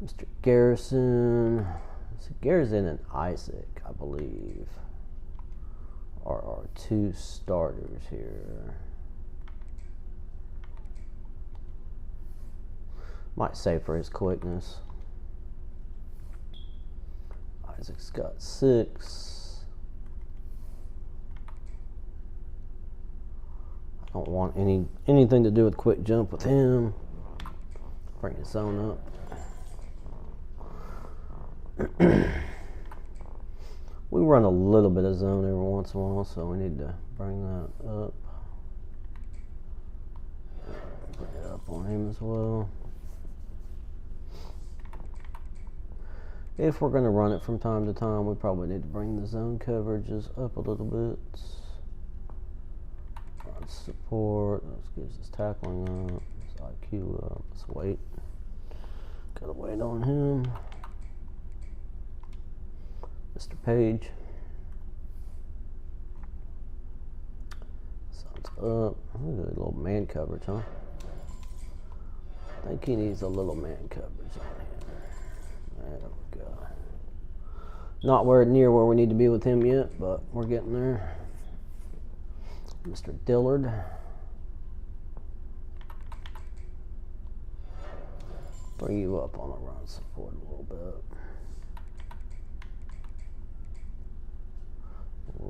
Mr. Garrison. Garrison and Isaac, I believe, are our 2 starters here. Might save for his quickness. Isaac's got 6. I don't want anything to do with quick jump with him. Bring his zone up. We run a little bit of zone every once in a while, so we need to bring that up. Bring it up on him as well. If we're going to run it from time to time, we probably need to bring the zone coverages up a little bit. Let's support. Let's get his tackling up. His IQ up. Let's wait. Gotta wait on him. Mr. Page. Sounds up. Ooh, a little man coverage, huh? I think he needs a little man coverage on him. There we go. Not near where we need to be with him yet, but we're getting there. Mr. Dillard. Bring you up on the run support a little bit.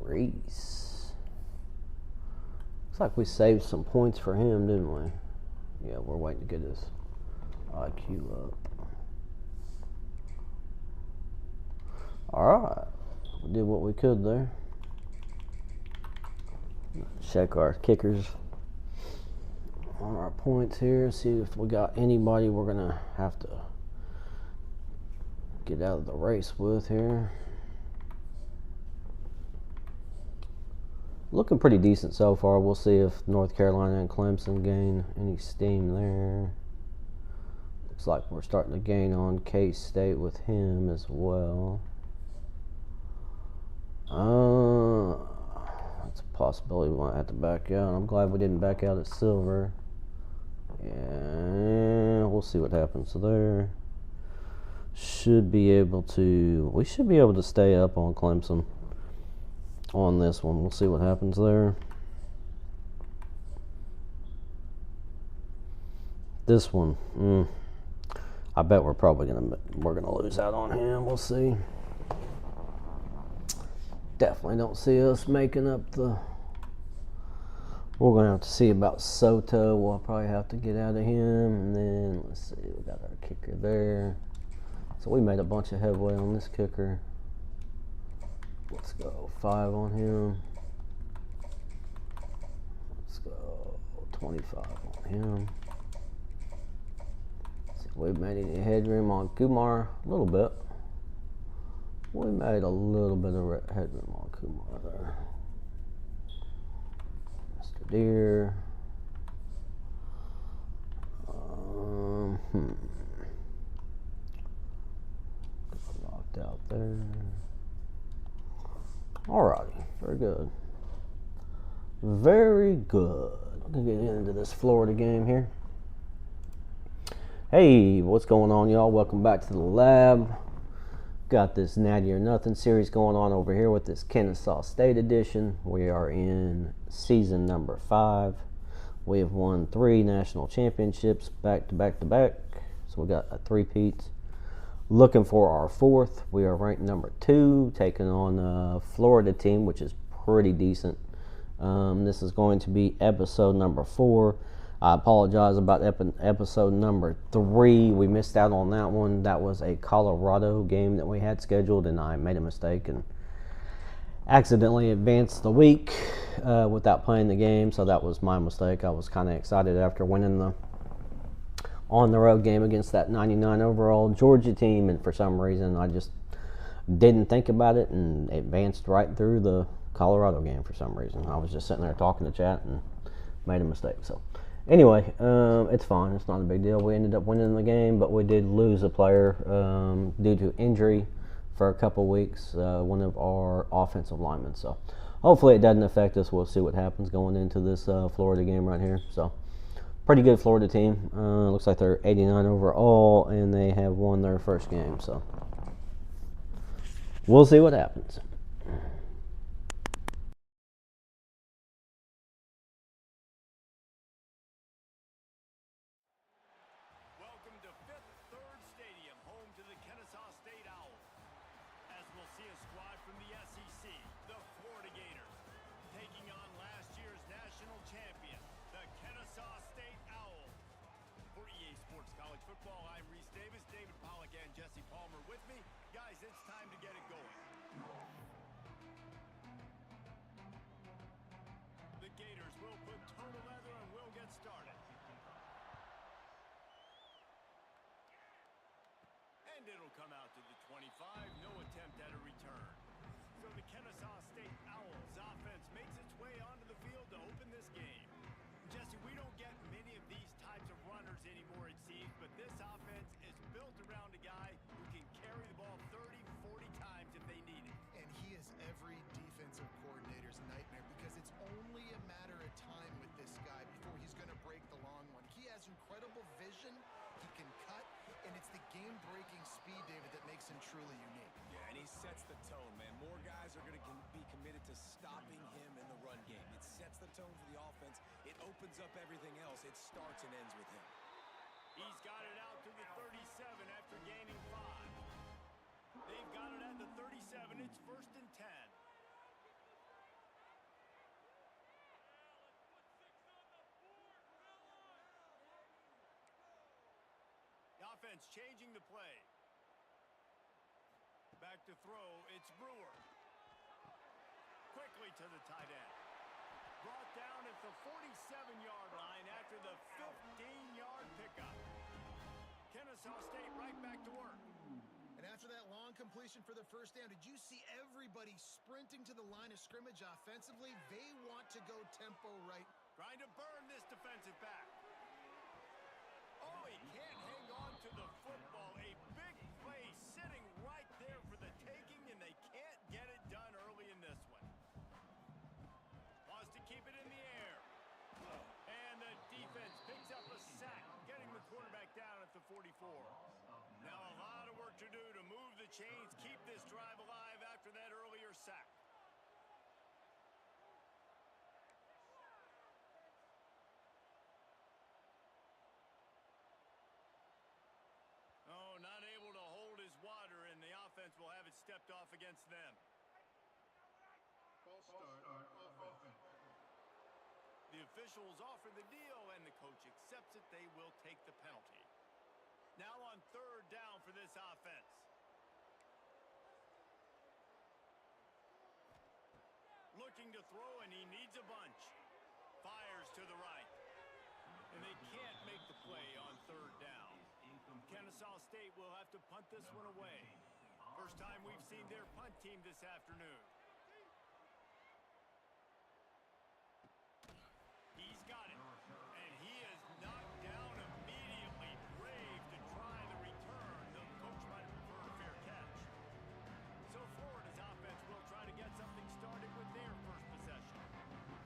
Reese. Looks like we saved some points for him, didn't we? Yeah, we're waiting to get his IQ up. Alright. We did what we could there. Check our kickers on our points here. See if we got anybody we're going to have to get out of the race with here. Looking pretty decent so far. We'll see if North Carolina and Clemson gain any steam there. Looks like we're starting to gain on K-State with him as well. That's a possibility we might have to back out. I'm glad we didn't back out at silver. Yeah, we'll see what happens there. We should be able to stay up on Clemson on this one. We'll see what happens there. This one, I bet we're probably gonna lose out on him. We'll see. Definitely don't see us making up the. We're gonna have to see about Soto. We'll probably have to get out of him, and then let's see. We got our kicker there. So we made a bunch of headway on this kicker. Let's go 5 on him. Let's go 25 on him. So we made any headroom on Kumar a little bit. We made a little bit of headroom on Kumar there. Mr. Deere. Locked out there. Alrighty, very good. Very good. I'm gonna get into this Florida game here. Hey, what's going on, y'all? Welcome back to the lab. Got this Natty or Nothing series going on over here with this Kennesaw State edition. We are in season number 5. We have won 3 national championships back to back to back. So we got a 3-peat. Looking for our 4th. We are ranked number 2, taking on a Florida team, which is pretty decent. This is going to be episode number 4. I apologize about episode number 3. We missed out on that one. That was a Colorado game that we had scheduled, and I made a mistake and accidentally advanced the week without playing the game, so that was my mistake. I was kind of excited after winning the on-the-road game against that 99 overall Georgia team, and for some reason I just didn't think about it and advanced right through the Colorado game for some reason. I was just sitting there talking to chat and made a mistake. So anyway, it's fine. It's not a big deal. We ended up winning the game, but we did lose a player due to injury for a couple weeks, one of our offensive linemen. So hopefully it doesn't affect us. We'll see what happens going into this Florida game right here. So pretty good Florida team. Looks like they're 89 overall, and they have won their first game. So we'll see what happens. Welcome to Fifth Third Stadium, home to the Kennesaw State Owls. As we'll see a squad from the SEC, the Florida Gators, taking on last year's national champion, the Kennesaw State Owls. For EA Sports College Football, I'm Reese Davis, David Pollack, and Jesse Palmer with me. Guys, it's time to get it going. The Gators will put toe to leather and we'll get started. And it'll come out to the 25, no attempt at a return. So the Kennesaw State Owls offense makes its way onto the field to open this game. Jesse, we don't get many of these types of runners anymore, it seems, but this offense is built around a guy who can carry the ball 30, 40 times if they need it. And he is every defensive coordinator's nightmare because it's only a matter of time with this guy before he's going to break the long one. He has incredible vision, he can cut, and it's the game-breaking speed, David, that makes him truly unique. Yeah, and he sets the tone, man. More guys are going to be committed to stopping him in the run game. It sets the tone for the offense. It opens up everything else. It starts and ends with him. He's got it out to the 37 after gaining 5. They've got it at the 37. It's 1st and 10. offense changing the play. Back to throw, it's Brewer. Quickly to the tight end. Brought down at the 47-yard line after the 15-yard pickup. Kennesaw State right back to work. And after that long completion for the first down, did you see everybody sprinting to the line of scrimmage offensively? They want to go tempo right. Trying to burn this defensive back. Oh, he can't hang on to the football. A big play sitting right there for the taking, and they can't get it done early in this one. Wants to keep it in the air. And the defense picks up a sack, getting the quarterback down at the 44. Now a lot of work to do to move the chains, keep this drive alive after that earlier sack. Oh, not able to hold his water, and the offense will have it stepped off against them. False start on offense. The officials offer the deal, and the coach accepts it. They will take the penalty. Now on third down for this offense. Looking to throw, and he needs a bunch. Fires to the right. And they can't make the play on third down. Kennesaw State will have to punt this one away. First time we've seen their punt team this afternoon. He's got it, and he is knocked down immediately. Brave to try the return. The coach might prefer a fair catch. So Florida's offense will try to get something started with their first possession.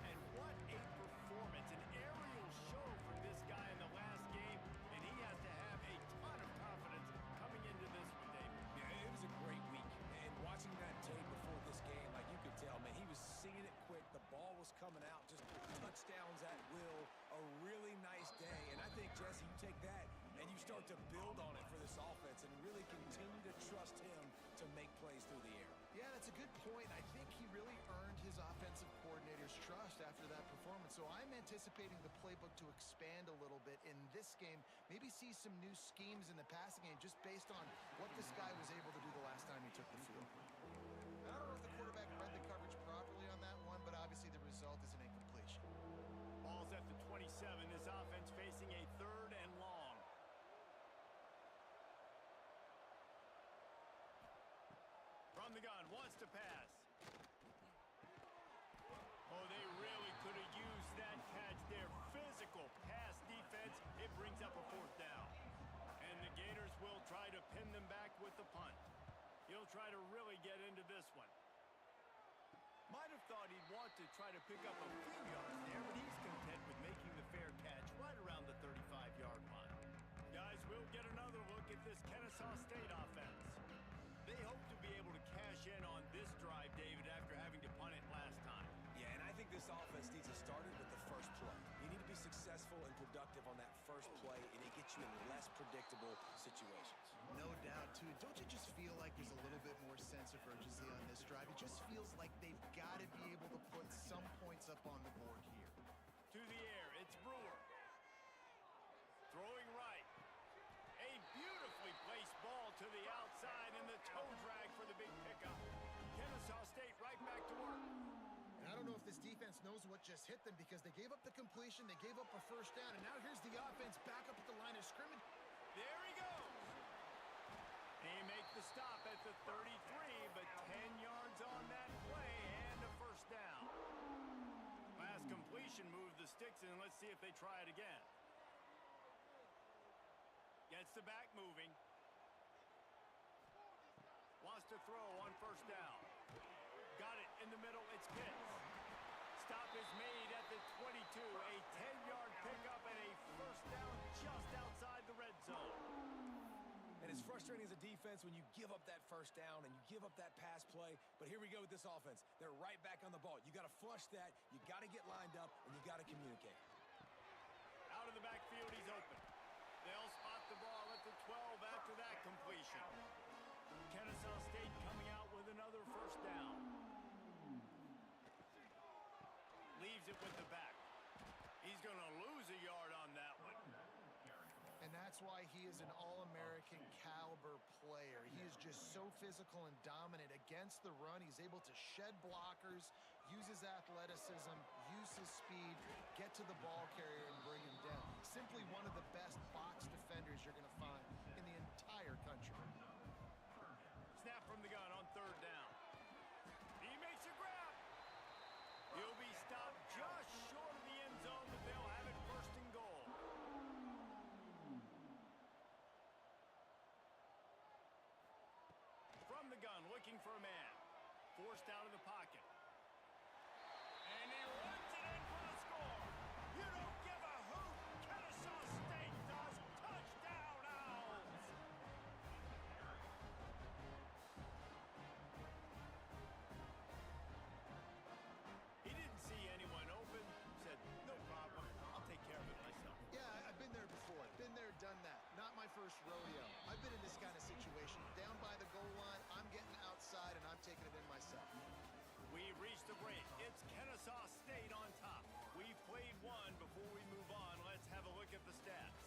And what a performance, an aerial show from this guy in the last game, and he has to have a ton of confidence coming into this one, David. Yeah, it was a great week, and watching that tape before this game, like you could tell, man, he was seeing it quick. The ball was coming out, just touchdowns at will. A really nice day, and I think, Jesse, you take that and you start to build on it for this offense and really continue to trust him to make plays through the air. Yeah, that's a good point. I think he really earned his offensive coordinator's trust after that performance. So I'm anticipating the playbook to expand a little bit in this game. Maybe see some new schemes in the passing game just based on what this guy was able to do the last time he took the field. I don't know if the quarterback read the coverage properly on that one, but obviously the result is an incompletion. Ball's at the 27. This offense facing a third and long. From the gun, wants to pass. Oh, they really could have used that catch there. Physical pass defense. It brings up a fourth down. And the Gators will try to pin them back with the punt. He'll try to really get into this one. Might have thought he'd want to try to pick up a few yards there, but he's content with making the fair catch right around the 35-yard line. Guys, we'll get another look at this Kennesaw State offense. They hope to be able to cash in on this drive, David, after having to punt it last time. Yeah, and I think this offense needs to start it with the first play. You need to be successful and productive on that first play, and it gets you in less predictable situations. No doubt, too. Don't you just feel like there's a little bit more sense of urgency on this drive? It just feels like they've got to be able to put some points up on the board here. To the air, it's Brewer. Throwing right. A beautifully placed ball to the outside, and the toe drag for the big pickup. Kennesaw State right back to work. And I don't know if this defense knows what just hit them because they gave up the completion, they gave up a first down, and now here's the offense back up at the line of scrimmage. There he goes. He makes the stop at the 33, but 10 yards on that play and a first down. Last completion moved the sticks in. Let's see if they try it again. Gets the back moving. Wants to throw on first down. Got it in the middle. It's Pitts. Stop is made at the 22. A 10-yard pickup and a first down just outside the red zone. And it's frustrating as a defense when you give up that first down and you give up that pass play. But here we go with this offense. They're right back on the ball. You got to flush that. You got to get lined up, and you got to communicate. Out of the backfield, he's open. They'll spot the ball at the 12 after that completion. Kennesaw State coming out with another first down. Leaves it with the back. He's going to lose a yard on that one. And that's why he is an all-American caliber player. He is just so physical and dominant against the run. He's able to shed blockers, use his athleticism, use his speed, get to the ball carrier and bring him down. Simply one of the best box defenders you're going to find in the entire country. Snap from the gun on third down. He makes a grab. He'll be stopped just short of the end zone, but they'll have it first and goal. From the gun, looking for a man. Forced out of the pocket. And he runs it in for the score. You don't give a hoot. Kennesaw State does. Touchdown, Owls. He didn't see anyone open. Said, no problem. I'll take care of it myself. Yeah, I've been there before. Been there, done that. Not my first rodeo. I've been in this kind of situation. Down by the goal line, I'm getting outside, and I'm taking it in myself. We've reached the break. It's Kennesaw State on top. We've played one. Before we move on, let's have a look at the stats.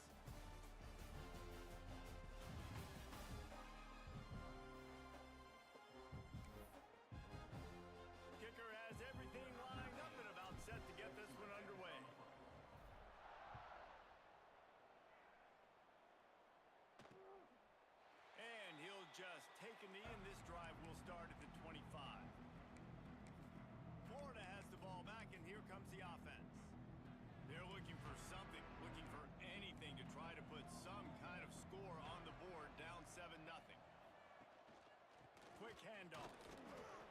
Kicker has everything lined up and about set to get this one underway. And he'll just take a knee, and this drive will start at the 25. Florida has the ball back, and here comes the offense. They're looking for something, looking for anything to try to put some kind of score on the board, down 7-0. Quick handoff.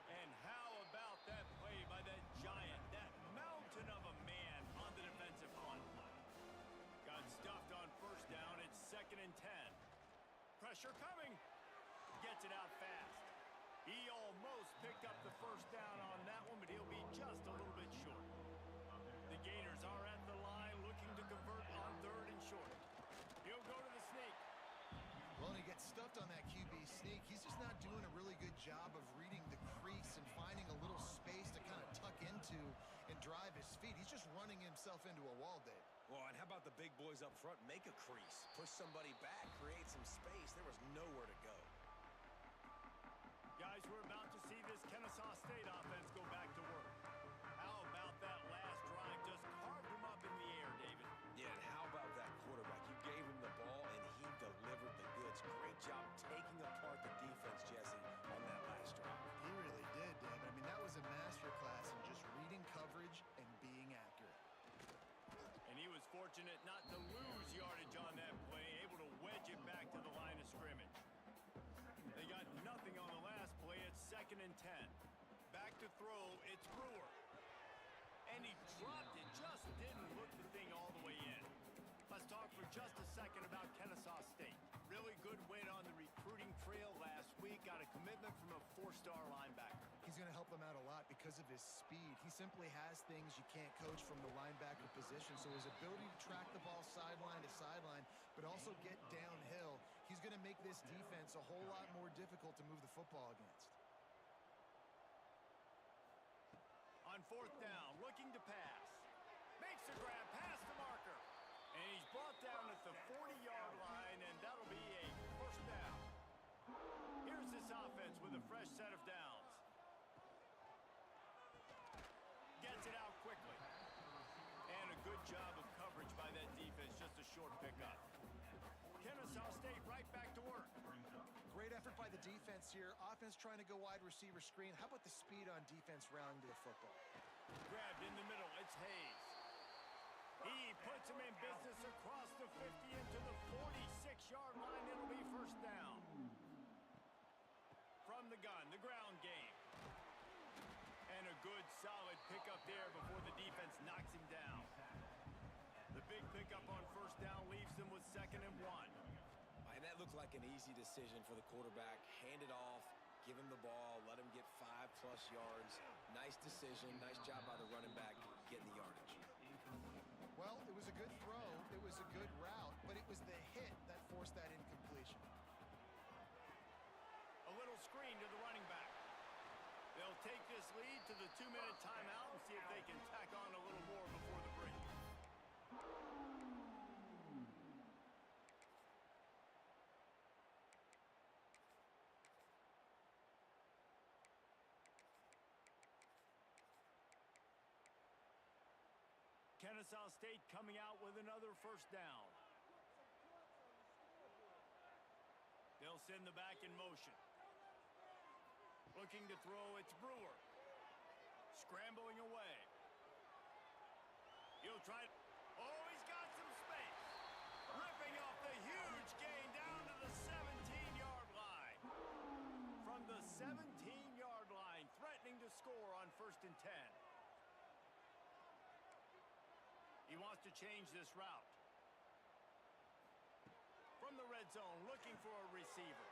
And how about that play by that giant, that mountain of a man on the defensive front line? Got stuffed on first down. It's 2nd and 10. Pressure coming. Gets it out fast. He almost picked up the first down on that one, but he'll be just a little bit short. The Gators are at the line looking to convert on 3rd and short. He'll go to the sneak. Well, and he gets stuffed on that QB sneak. He's just not doing a really good job of reading the crease and finding a little space to kind of tuck into and drive his feet. He's just running himself into a wall, Dave. Well, and how about the big boys up front? Make a crease, push somebody back, create some space. There was nowhere to go. Guys, we're about to see this Kennesaw State offense go back to work. How about that last drive? Just carved him up in the air, David. Yeah, and how about that quarterback? You gave him the ball, and he delivered the goods. Great job taking apart the defense, Jesse, on that last drive. He really did, David. I mean, that was a masterclass in just reading coverage and being accurate. And he was fortunate not to lose yardage on that play, able to wedge it back to the line of scrimmage. They got nothing on the last play. It's 2nd and 10. Back to throw. It's Brewer. And he dropped it. Just didn't hook the thing all the way in. Let's talk for just a second about Kennesaw State. Really good win on the recruiting trail last week. Got a commitment from a 4-star linebacker. He's going to help them out a lot because of his speed. He simply has things you can't coach from the linebacker position. So his ability to track the ball sideline to sideline, but also get downhill, he's going to make this defense a whole lot more difficult to move the football against. On 4th down, looking to pass. Makes a grab past the marker. And he's brought down at the 40-yard line, and that'll be a first down. Here's this offense with a fresh set of downs. Gets it out quickly. And a good job of coverage by that defense, just a short pickup. Kennesaw State right back to work. Great effort by the defense here. Offense trying to go wide receiver screen. How about the speed on defense rounding to the football? Grabbed in the middle. It's Hayes. He puts him in business across the 50 into the 46-yard line. It'll be first down. From the gun, the ground game. And a good, solid pickup there before the defense knocks him down. The big pickup on first down leaves them with 2nd and 1. And that looked like an easy decision for the quarterback. Hand it off, give him the ball, let him get 5+ yards. Nice decision, nice job by the running back getting the yardage. Well, it was a good throw, it was a good route, but it was the hit that forced that incompletion. A little screen to the running back. They'll take this lead to the 2-minute timeout and see if they can tack on a little more before the break. Kennesaw State coming out with another first down. They'll send the back in motion. Looking to throw, it's Brewer. Scrambling away. He'll try. Oh, he's got some space. Ripping off the huge gain down to the 17-yard line. From the 17-yard line, threatening to score on 1st and 10. He wants to change this route. From the red zone, looking for a receiver.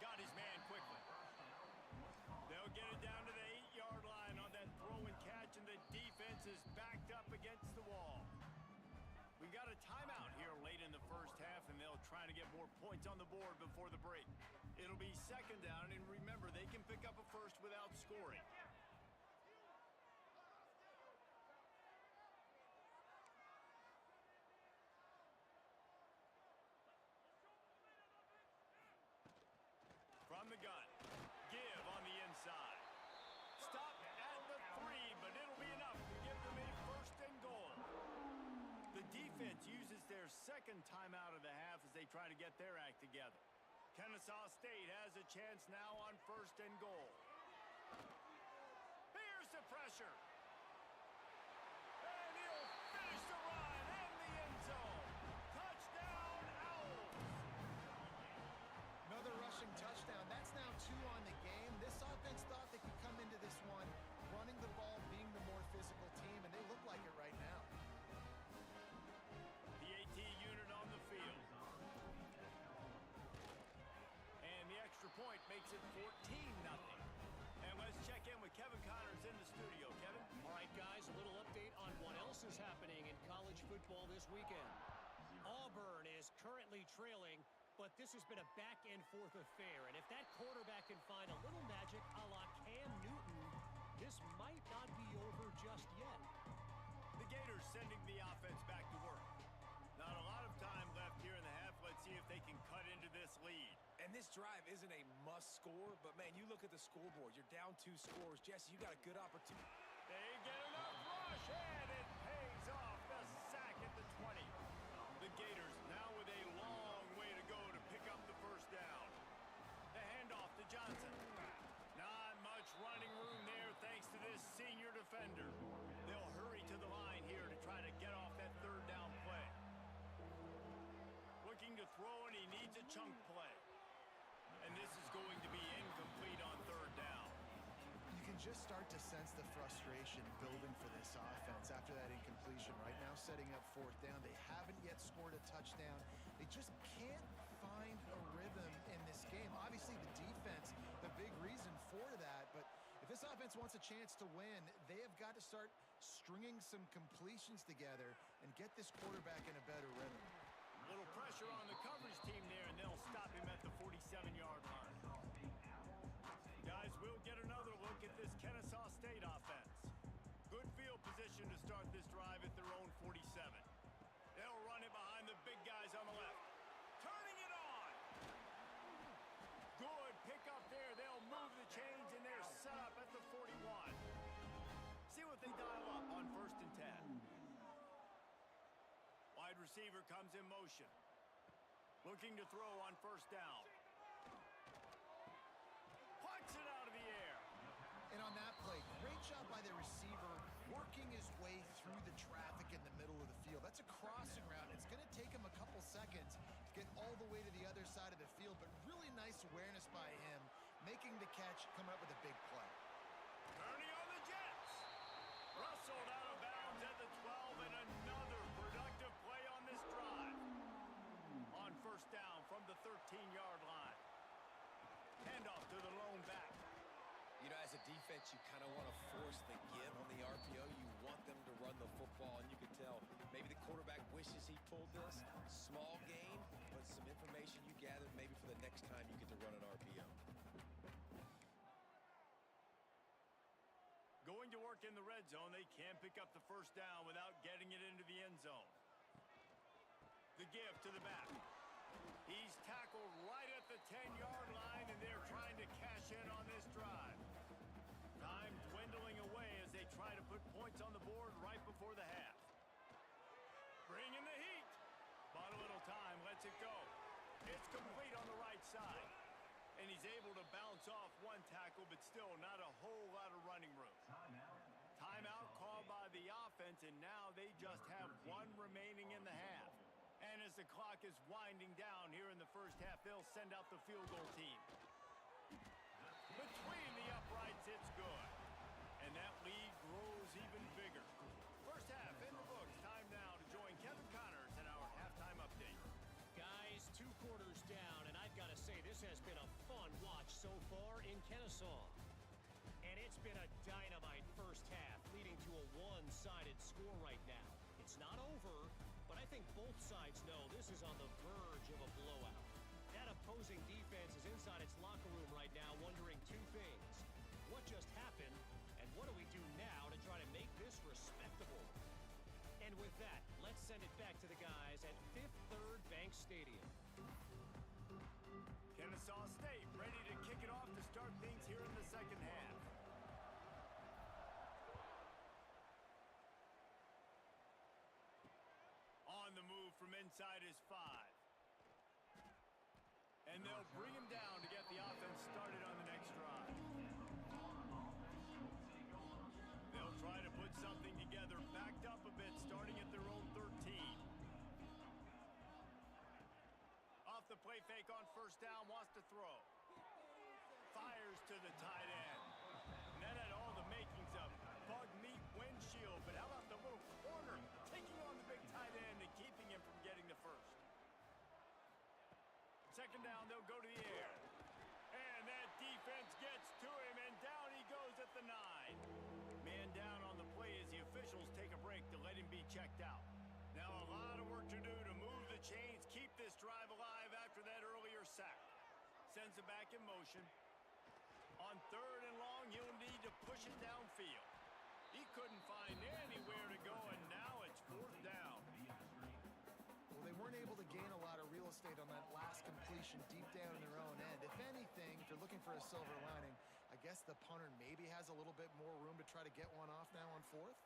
Got his man quickly. They'll get it down to the 8-yard line on that throw and catch, and the defense is backed up against the wall. We got a timeout here late in the first half, and they'll try to get more points on the board before the break. It'll be 2nd down, and remember, they can pick up a first without scoring. From the gun, give on the inside. Stop at the 3, but it'll be enough to give them a 1st and goal. The defense uses their 2nd timeout of the half as they try to get their act together. Kennesaw State has a chance now on 1st and goal. Here's the pressure. And he'll finish the run in the end zone. Touchdown, Owls. Another rushing touchdown. That's now 2 on the game. This offense thought they could come into this one running the ball, being the more physical team, and they look like it right now. The AT unit on the field. And the extra point makes it 14-0. And let's check in with Kevin Connors in the studio. Kevin? All right, guys, a little update on what else is happening in college football this weekend. Auburn is currently trailing, but this has been a back-and-forth affair. And if that quarterback can find a little magic a la Cam Newton, this might not be over just yet. The Gators sending the offense back to work. Not a lot of time left here in the half. Let's see if they can cut into this lead. And this drive isn't a must score, but man, you look at the scoreboard. You're down 2 scores. Jesse, you got a good opportunity. They get enough rush, and it pays off. The sack at the 20. The Gators now with a long way to go to pick up the 1st down. The handoff to Johnson. Not much running room there thanks to this senior defender. They'll hurry to the line here to try to get off that 3rd down play. Looking to throw, and he needs a chunk play. And this is going to be incomplete on 3rd down. You can just start to sense the frustration building for this offense after that incompletion. Right now, setting up 4th down. They haven't yet scored a touchdown. They just can't find a rhythm in this game. Obviously, the defense, the big reason for that. But if this offense wants a chance to win, they have got to start stringing some completions together and get this quarterback in a better rhythm. A little pressure on the coverage team there, and they'll stop him at the 47-yard line. Guys, we'll get another look at this Kennesaw State offense. Good field position to start this drive at their own 47. They'll run it behind the big guys on the left. Turning it on! Good pickup there. They'll move the chains, and they're set up at the 41. See what they dial up on 1st and 10. Wide receiver comes in motion. Looking to throw on 1st down. Punts it out of the air. And on that play, great job by the receiver working his way through the traffic in the middle of the field. That's a crossing route. It's going to take him a couple seconds to get all the way to the other side of the field, but really nice awareness by him, making the catch, coming up with a big play. Turning on the Jets. Rustled out of bounds at the 12, and another productive play on this drive. On 1st down from the 13-yard line. Handoff to the lone back. You know, as a defense, you kind of want to force the give on the RPO. You want them to run the football, and you can tell maybe the quarterback wishes he pulled this. Small gain, but some information you gathered maybe for the next time you get to run an RPO. Going to work in the red zone, they can pick up the 1st down without getting it into the end zone. The give to the back. He's tackled right at the 10-yard line, and they're trying to cash in on this drive. Time dwindling away as they try to put points on the board right before the half. Bringing the heat. Bought a little time, lets it go. It's complete on the right side. And he's able to bounce off one tackle, but still not a whole lot of running room. Timeout called by the offense, and now they just have one remaining in the half. And as the clock is winding down here in the first half, they'll send out the field goal team. Between the uprights, it's good. And that lead grows even bigger. First half in the books. Time now to join Kevin Connors in our halftime update. Guys, 2 quarters down, and I've got to say this has been a fun watch so far in Kennesaw. And it's been a dynamite first half, leading to a one-sided score right now. It's not over, but I think both sides know this is on the verge of a blowout. That opposing defense is inside its locker room right now wondering 2 things. What just happened, and what do we do now to try to make this respectable? And with that, let's send it back to the guys at Fifth Third Bank Stadium. Kennesaw State ready to kick it off to start things here in the second half. On the move from inside his 5. And they'll bring him down to get the offense started on the next drive. They'll try to put something together, backed up a bit, starting at their own 13. Off the play fake on first down, wants to throw. Fires to the tight end. And that had all the makings of bug meat windshield, but how about the little corner taking on the big tight end and keeping him from getting the first? Second down, they'll go to the air. And that defense gets to him, and down he goes at the 9. Man down on the play as the officials take a break to let him be checked out. Now a lot of work to do to move the chains, keep this drive alive after that earlier sack. Sends it back in motion. On 3rd and long, he'll need to push it downfield. He couldn't find anywhere to go, and now it's 4th down. Well, they weren't able to gain a lot of real estate on that last completion deep down in their own end. If anything, if you're looking for a silver lining, I guess the punter maybe has a little bit more room to try to get one off now on 4th.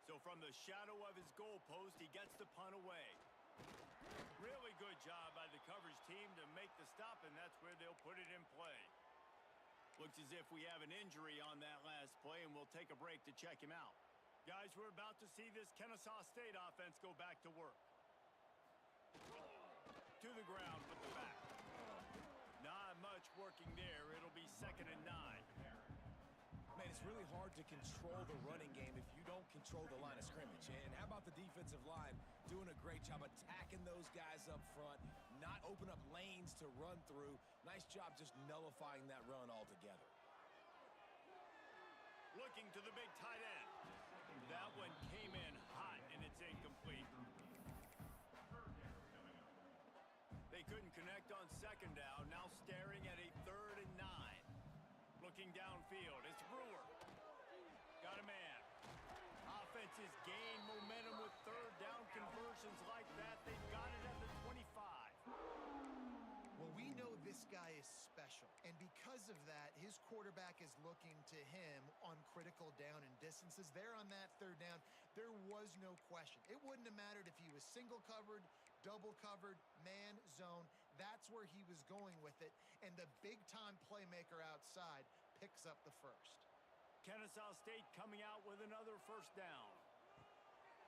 So from the shadow of his goalpost, he gets the punt away. Really good job by the coverage team to make the stop, and that's where they'll put it in play. Looks as if we have an injury on that last play, and we'll take a break to check him out. Guys, we're about to see this Kennesaw State offense go back to work. To the ground with the back. Not much working there. It'll be 2nd and 9. Man, it's really hard to control the running game if you don't control the line of scrimmage. And how about the defensive line doing a great job attacking those guys up front, not open up lanes to run through. Nice job just nullifying that run altogether. Looking to the big tight end. That one came in hot, and it's incomplete. They couldn't connect on 2nd down, now staring at a 3rd and 9. Looking downfield, it's Brewer. Got a man. Offenses gain momentum with 3rd down conversions like that. They've got it at the 25. Well, we know this guy is special, and because of that, his quarterback is looking to him on critical down and distances. There on that 3rd down, there was no question. It wouldn't have mattered if he was single covered, double covered, man, zone. That's where he was going with it, and the big-time playmaker outside picks up the first. Kennesaw State coming out with another 1st down.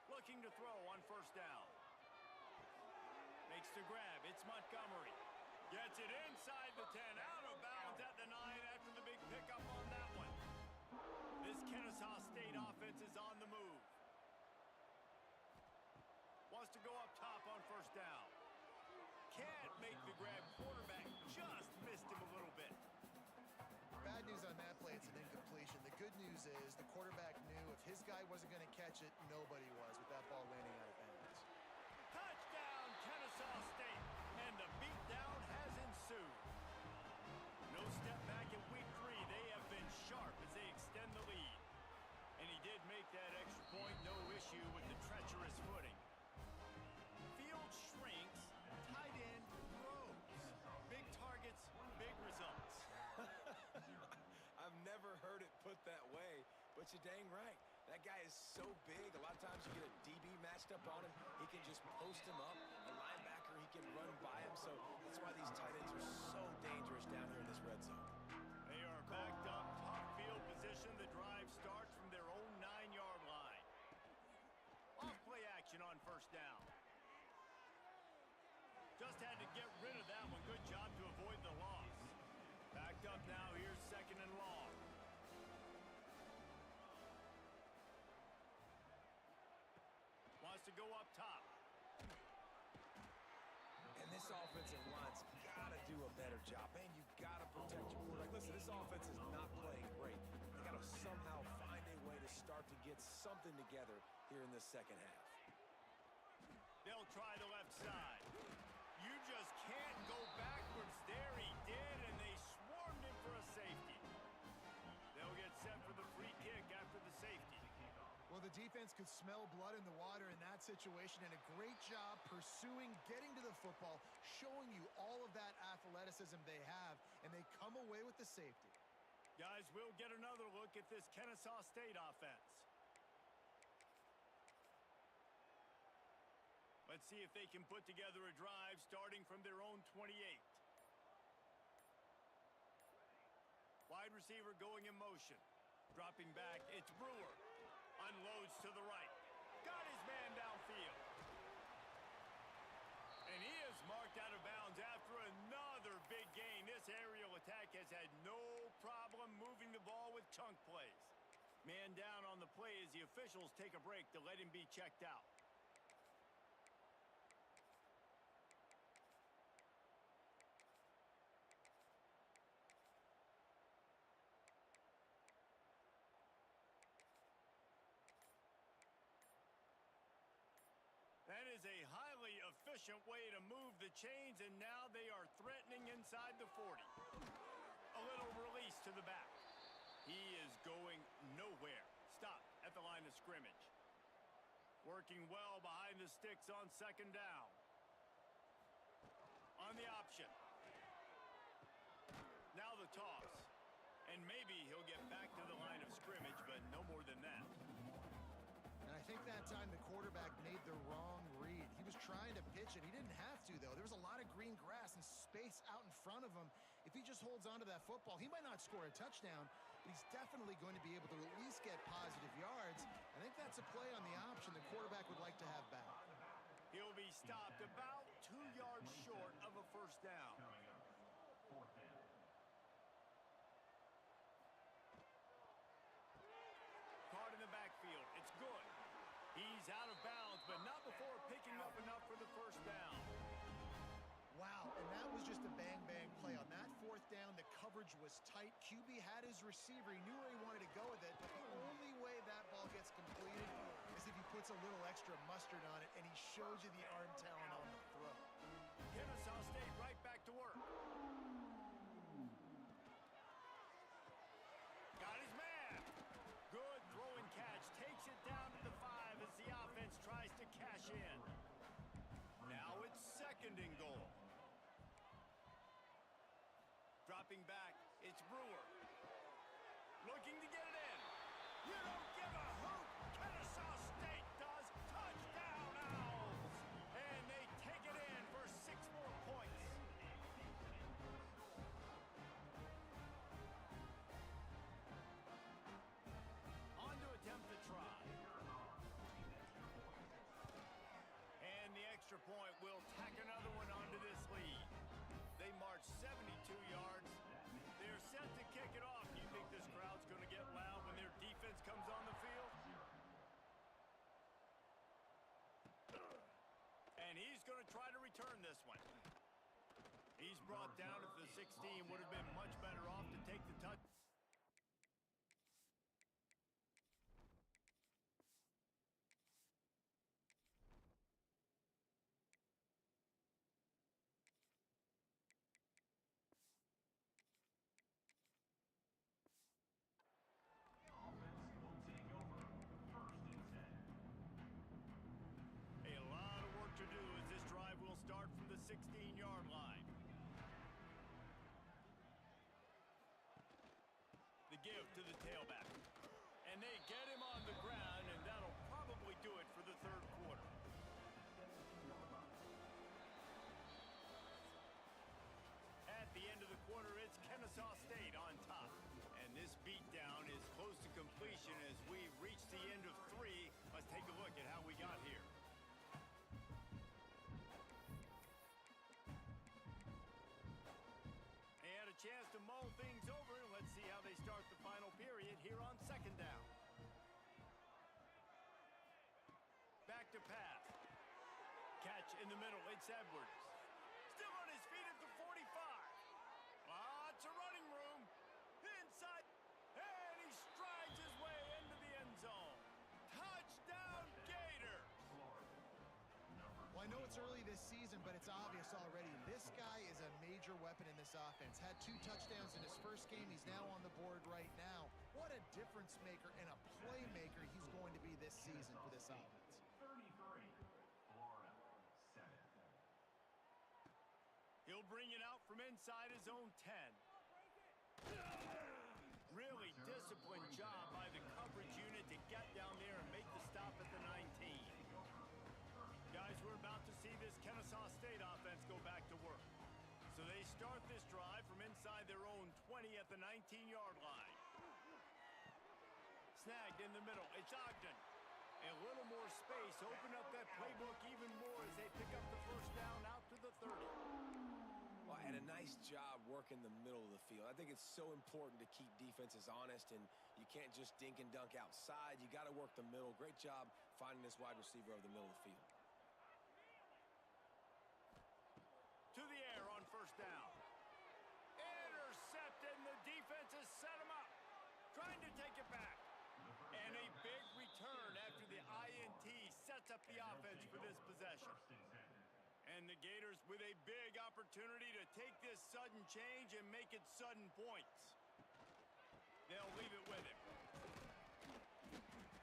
Looking to throw on 1st down. Makes the grab. It's Montgomery. Gets it inside the 10, out of bounds at the 9 after the big pickup on that one. This Kennesaw State offense is on the move. Wants to go up top on 1st down. Can't make the grab. Quarterback just missed him a little bit. Bad news on that play, it's an incompletion. The good news is the quarterback knew if his guy wasn't going to catch it, nobody was with that ball landing out of bounds. Touchdown, Kennesaw State, and the beatdown has ensued. No step back in week 3. They have been sharp as they extend the lead. And he did make that extra point, no issue with the treacherous footing. Field shrinks, tight end grows. Big targets, big results. I've never heard it put that way, but you're dang right. That guy is so big, a lot of times you get a DB matched step on him, he can just post him up. A linebacker, he can run by him. So that's why these tight ends are so dangerous down here in this red zone. They are backed up, tough field position. The drive starts from their own 9-yard line. Off play action on first down. Just had to get rid of that one. Good job to avoid the loss. Backed up now. Here's 2nd and long. Wants to go up top. And this offensive line's got to do a better job. Man, you've got to protect your quarterback. Listen, this offense is not playing great. They got to somehow find a way to start to get something together here in this second half. They'll try the left side. You just can't go backwards there. He did, and they swarmed him for a safety. They'll get set for the free kick after the safety. Well, the defense could smell blood in the water in that situation, and a great job pursuing, getting to the football, showing you all of that athleticism they have, and they come away with the safety. Guys, we'll get another look at this Kennesaw State offense. Let's see if they can put together a drive starting from their own 28. Wide receiver going in motion. Dropping back, it's Brewer. Unloads to the right. Got his man downfield. And he is marked out of bounds after another big gain. This aerial attack has had no problem moving the ball with chunk plays. Man down on the play as the officials take a break to let him be checked out. That is a highly efficient way to move the chains, and now they are threatening inside the 40. A little release to the back. He is going nowhere. Stop at the line of scrimmage. Working well behind the sticks on 2nd down. On the option. Now the toss. And maybe he'll get back to the line of scrimmage, but no more than that. And I think that time the quarterback made the wrong read. He was trying to pitch it. He didn't have to, though. There was a lot of green grass and space out in front of him. If he just holds on to that football, he might not score a touchdown, but he's definitely going to be able to at least get positive yards. I think that's a play on the option the quarterback would like to have back. He'll be stopped about 2 yards short of a first down. Coming up, 4th down. Caught in the backfield. It's good. He's out of bounds, but not before picking up enough for the first down. Wow, and that was just a bang-bang play. On that 4th down, the coverage was tight. QB had his receiver. He knew where he wanted to go with it, but the only way that ball gets completed is if he puts a little extra mustard on it, and he shows you the arm talent on the throw. Kennesaw State right back to work. Got his man. Good throwing catch. Takes it down to the 5 as the offense tries to cash in. Now it's 2nd and goal. Dropping back, it's Brewer. Looking to get it in. You don't give a hoot. Kennesaw State does. Touchdown, Owls. And they take it in for 6 more points. On to attempt the try. And the extra point will tack another one onto this lead. They march 72 yards. They're set to kick it off. You think this crowd's going to get loud when their defense comes on the field? And he's going to try to return this one. He's brought down at the 16. Would have been much better off to take the touch. Offense will take over 1st and 10. A lot of work to do as this drive will start from the 16-yard line. The give to the tailback. And they get him on the ground, and that'll probably do it for the 3rd quarter. possession as we reach the end of 3. Let's take a look at how we got here. They had a chance to mull things over. Let's see how they start the final period here on second down. Back to pass. Catch in the middle. It's Edwards. Still on his feet at the 45. Lots of running room. Inside. And he strides his way into the end zone. Touchdown, Gators. Well, I know it's early this season, but it's obvious already. This guy is a major weapon in this offense. Had 2 touchdowns in his first game. He's now on the board right now. What a difference maker and a playmaker he's going to be this season for this offense. 33, Florida, 7. He'll bring it out from inside his own 10. Really disciplined job by the coverage unit to get down there and make the stop at the 19. Guys, we're about to see this Kennesaw State offense go back to work. So they start this drive from inside their own 20 at the 19-yard line. Snagged in the middle. It's Ogden. A little more space. Open up that playbook even more as they pick up the first down out to the 30. Well, and a nice job working the middle of the field. I think it's so important to keep defenses honest, and you can't just dink and dunk outside. You got to work the middle. Great job finding this wide receiver over the middle of the field. To the air on first down. Intercepted, and the defense has set him up. Trying to take it back. And a big return after the INT sets up the offense for this possession. And the Gators with a big opportunity to take this sudden change and make it sudden points. They'll leave it with him.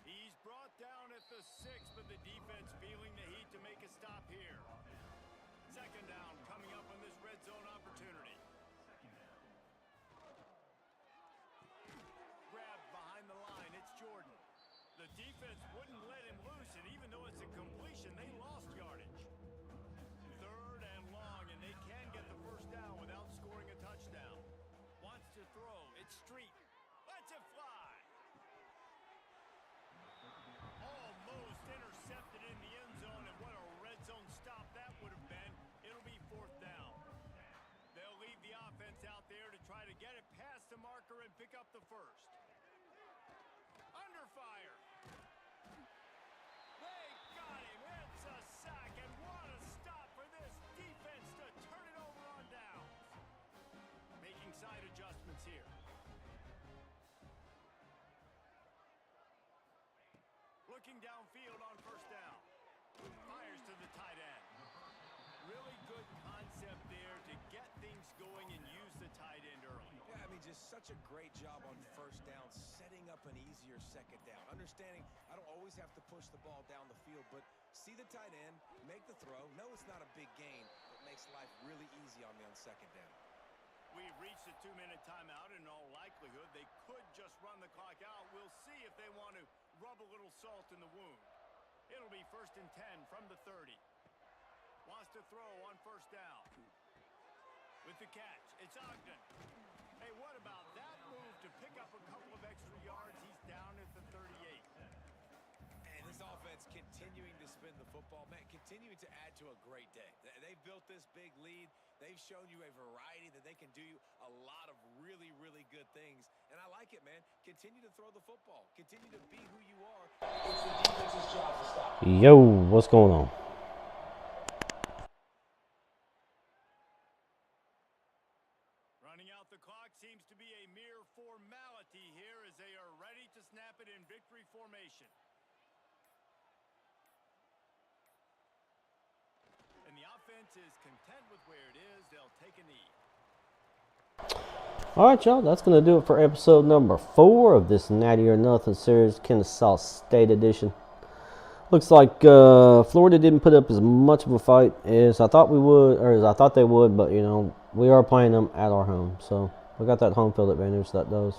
He's brought down at the 6, but the defense feeling the heat to make a stop here. Second down coming up on this red zone opportunity. Grabbed behind the line, it's Jordan. The defense wouldn't let him loose, and even though it's a completion, they lost yardage. Third and long, and they can get the first down without scoring a touchdown. Wants to throw, it's Street. Lets it fly. Almost intercepted in the end zone, and what a red zone stop that would have been. It'll be fourth down. They'll leave the offense out there to try to get it past the marker and pick up the first. Under fire. They got him. It's a sack, and what a stop for this defense to turn it over on downs. Making side adjustments here. Looking downfield on first down. Fires to the tight end. Really good concept there to get things going and use the tight end early. Yeah, I mean, just such a great job on first down, setting up an easier second down. Understanding I don't always have to push the ball down the field, but see the tight end, make the throw. No, it's not a big gain, but makes life really easy on me on second down. We've reached a 2-minute timeout. In all likelihood, they could just run the clock out. We'll see if they want to rub a little salt in the wound. It'll be 1st and 10 from the 30. Wants to throw on first down. With the catch, it's Ogden. Hey, what about that move to pick up a couple of extra yards? He's down at the 38. And this offense continuing to spin the football, man, continuing to add to a great day. They've built this big lead. They've shown you a variety that they can do a lot of really, really good things. And I like it, man. Continue to throw the football. Continue to be who you are. It's the defense's job to stop. Yo, what's going on? Running out the clock seems to be a mere formality here as they are ready to snap it in victory formation. And the offense is content with where it is. They'll take a knee. All right, y'all. That's going to do it for episode number 4 of this Natty or Nothing series, Kennesaw State edition. Looks like Florida didn't put up as much of a fight as I thought we would, or as I thought they would, but, you know, we are playing them at our home. So we got that home field advantage. That does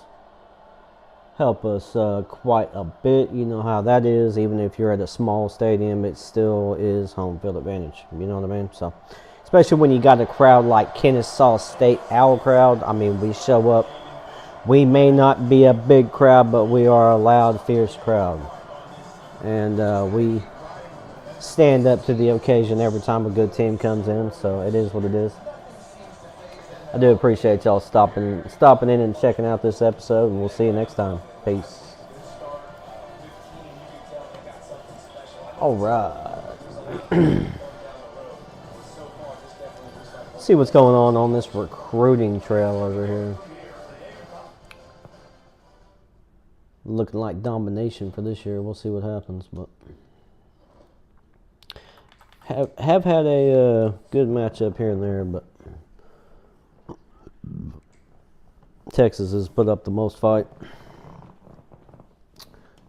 help us quite a bit. You know how that is. Even if you're at a small stadium, it still is home field advantage. You know what I mean? So, especially when you got a crowd like Kennesaw State Owl crowd. I mean, we show up We may not be a big crowd, but we are a loud, fierce crowd. And we stand up to the occasion every time a good team comes in, so it is what it is. I do appreciate y'all stopping in and checking out this episode, and we'll see you next time. Peace. All right. See what's going on this recruiting trail over here. Looking like domination for this year. We'll see what happens, but have had a good matchup here and there, but Texas has put up the most fight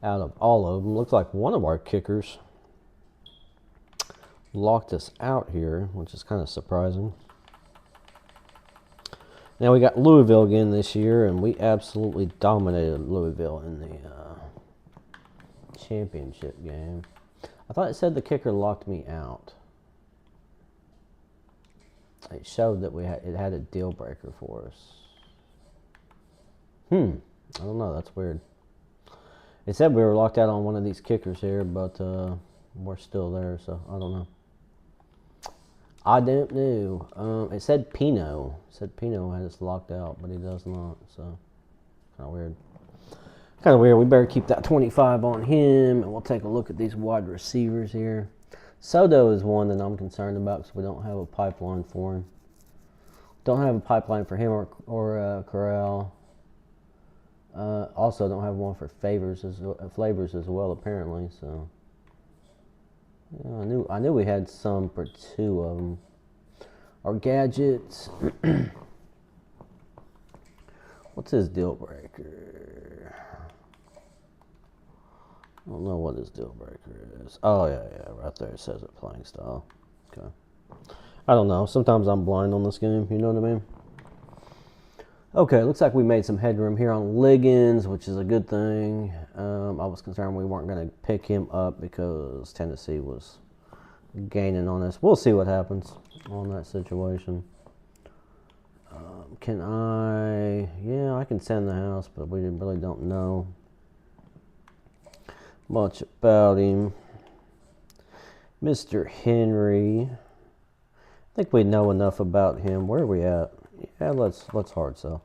out of all of them. Looks like one of our kickers locked us out here, which is kind of surprising. Now we got Louisville again this year, and we absolutely dominated Louisville in the championship game. I thought it said the kicker locked me out. It showed that it had a deal breaker for us. I don't know. That's weird. It said we were locked out on one of these kickers here, but we're still there, so I don't know. I don't know. It said Pino. It said Pino had us locked out, but he does not, so kind of weird. Kind of weird. We better keep that 25 on him, and we'll take a look at these wide receivers here. Soto is one that I'm concerned about because we don't have a pipeline for him. Don't have a pipeline for him or Corral. Also, don't have one for Flavors as well, apparently. So, yeah, I knew we had some for two of them. Our gadgets. What's his deal breaker? I don't know what his deal breaker is. Oh yeah, right there it says it, playing style. Okay. I don't know. Sometimes I'm blind on this game. You know what I mean? Okay, looks like we made some headroom here on Liggins, which is a good thing. I was concerned we weren't going to pick him up because Tennessee was gaining on us. We'll see what happens on that situation. Can I... Yeah, I can send the house, but we really don't know much about him. Mr. Henry. I think we know enough about him. Where are we at? Yeah, let's hard sell.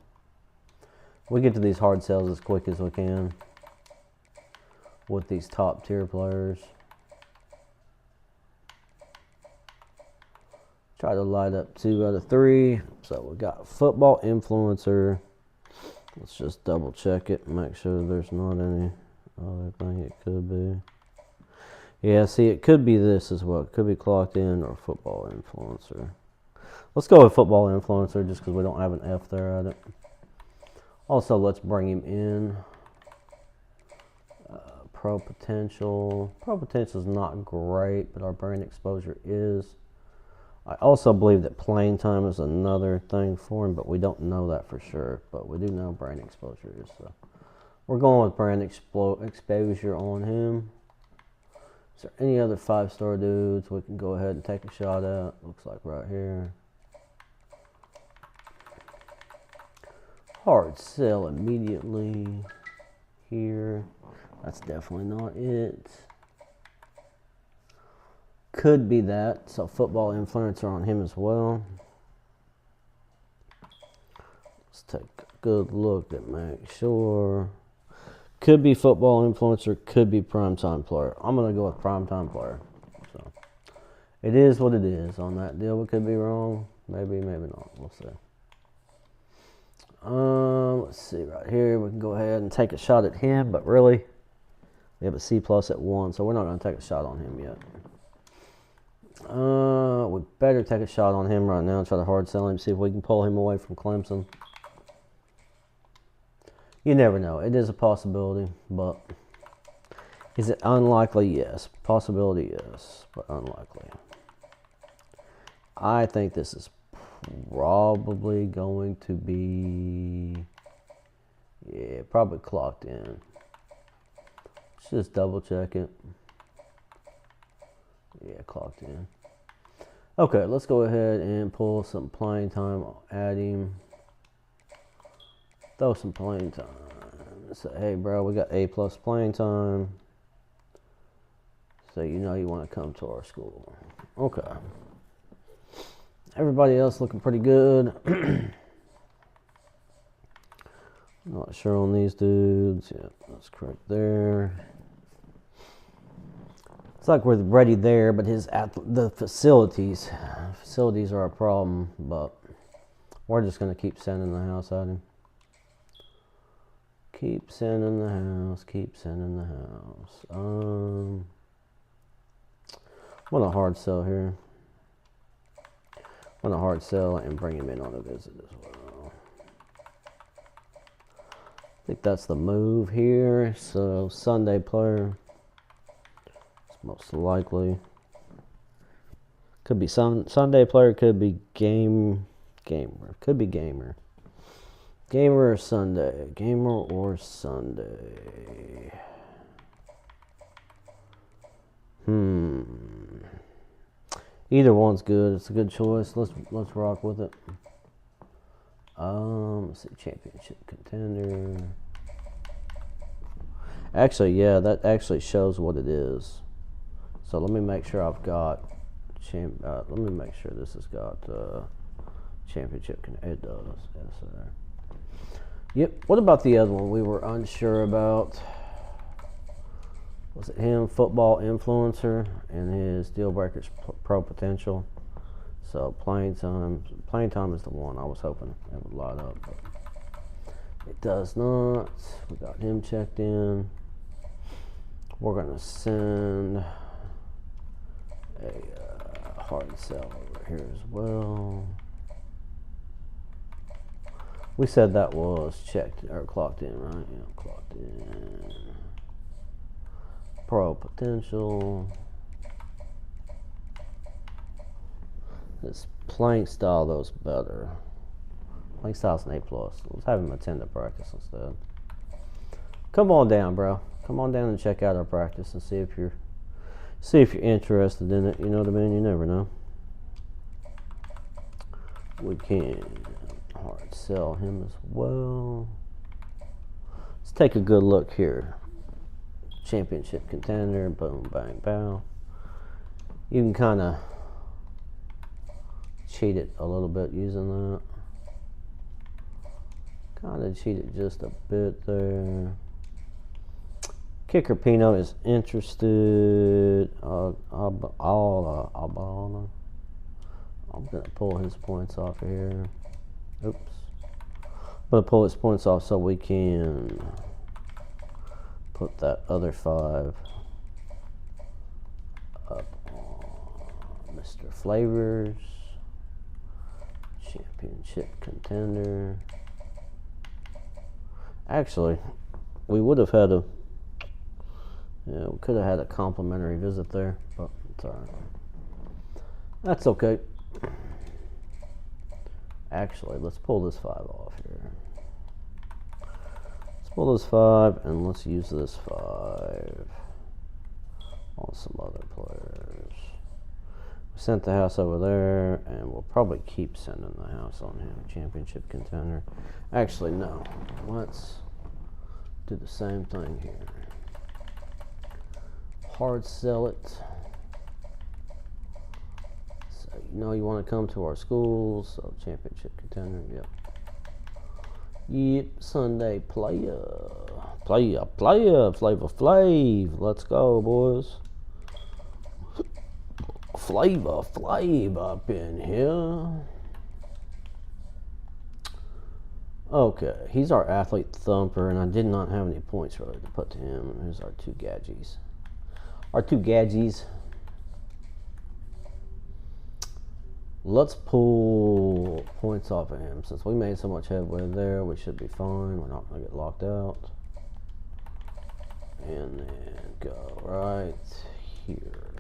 We get to these hard sells as quick as we can with these top tier players. Try to light up 2 out of 3. So we got football influencer. Let's just double check it and make sure there's not any other thing it could be. Yeah, see, it could be this as well. It could be clocked in or football influencer. Let's go with football influencer just because we don't have an F there at it. Also, let's bring him in. Pro potential. Pro potential is not great, but our brand exposure is. I also believe that playing time is another thing for him, but we don't know that for sure. But we do know brand exposure is. So we're going with brand exposure on him. Is there any other 5-star dudes we can go ahead and take a shot at? Looks like right here. Hard sell immediately here. That's definitely not it. Could be that. So football influencer on him as well. Let's take a good look at make sure. Could be football influencer, could be primetime player. I'm going to go with primetime player. So it is what it is on that deal. We could be wrong. Maybe, maybe not. We'll see. Let's see right here. We can go ahead and take a shot at him, but really, we have a C+ at 1, so we're not going to take a shot on him yet. We better take a shot on him right now and try to hard sell him, see if we can pull him away from Clemson. You never know. It is a possibility, but is it unlikely? Yes. Possibility, yes, but unlikely. I think this is probably going to be, yeah, probably clocked in. Let's just double check it. Yeah, clocked in. Okay, let's go ahead and pull some playing time at him. throw some playing time. Say, hey, bro, we got A+ playing time. So you know you want to come to our school. Okay. Everybody else looking pretty good. Not sure on these dudes. Yeah, that's correct there. It's like we're ready there, but the facilities are a problem. But we're just gonna keep sending the house at him. Keep sending the house. Keep sending the house. I'm gonna hard sell here. I'm gonna hard sell and bring him in on a visit as well. I think that's the move here. So Sunday player. Most likely. Could be Sunday player, could be gamer. Could be gamer. Gamer or Sunday. Gamer or Sunday. Either one's good. It's a good choice. Let's rock with it. Let's see, championship contender. Actually, yeah, that actually shows what it is. So let me make sure I've got let me make sure this has got championship. It does. Yes, sir. Yep. What about the other one we were unsure about? Was it him, football influencer, and his deal breakers pro potential? So playing time is the one I was hoping it would light up, but it does not. We got him checked in. We're gonna send a hard sell over here as well. We said that was checked or clocked in, right? Yeah, clocked in. Pro potential. This playing style though is better. Playing style's an A+. Let's have him attend the practice instead. Come on down, bro. Come on down and check out our practice and see if you're interested in it. You know what I mean? You never know. We can hard sell him as well. Let's take a good look here. Championship contender, boom, bang, bow. You can kind of cheat it a little bit using that. Kind of cheat it just a bit there. Kicker Pino is interested. I'm gonna pull his points off here. Oops. I'm gonna pull his points off so we can put that other 5 up on Mr. Flavors. Championship contender. Actually, we would have had a we could have had a complimentary visit there, but it's alright. That's okay. Actually, let's pull this 5 off here. Let's pull this 5 and let's use this 5 on some other players. We sent the house over there, and we'll probably keep sending the house on him. Championship contender. Actually, no. Let's do the same thing here. Hard sell it. So you know you want to come to our schools. So championship contender, yep. Yep, Sunday player. Flavor Flav. Let's go, boys. Flavor Flav up in here. Okay, he's our athlete thumper, and I did not have any points really to put to him. Here's our 2 gadgies. Let's pull points off of him. Since we made so much headway there, we should be fine. We're not going to get locked out. And then go right here.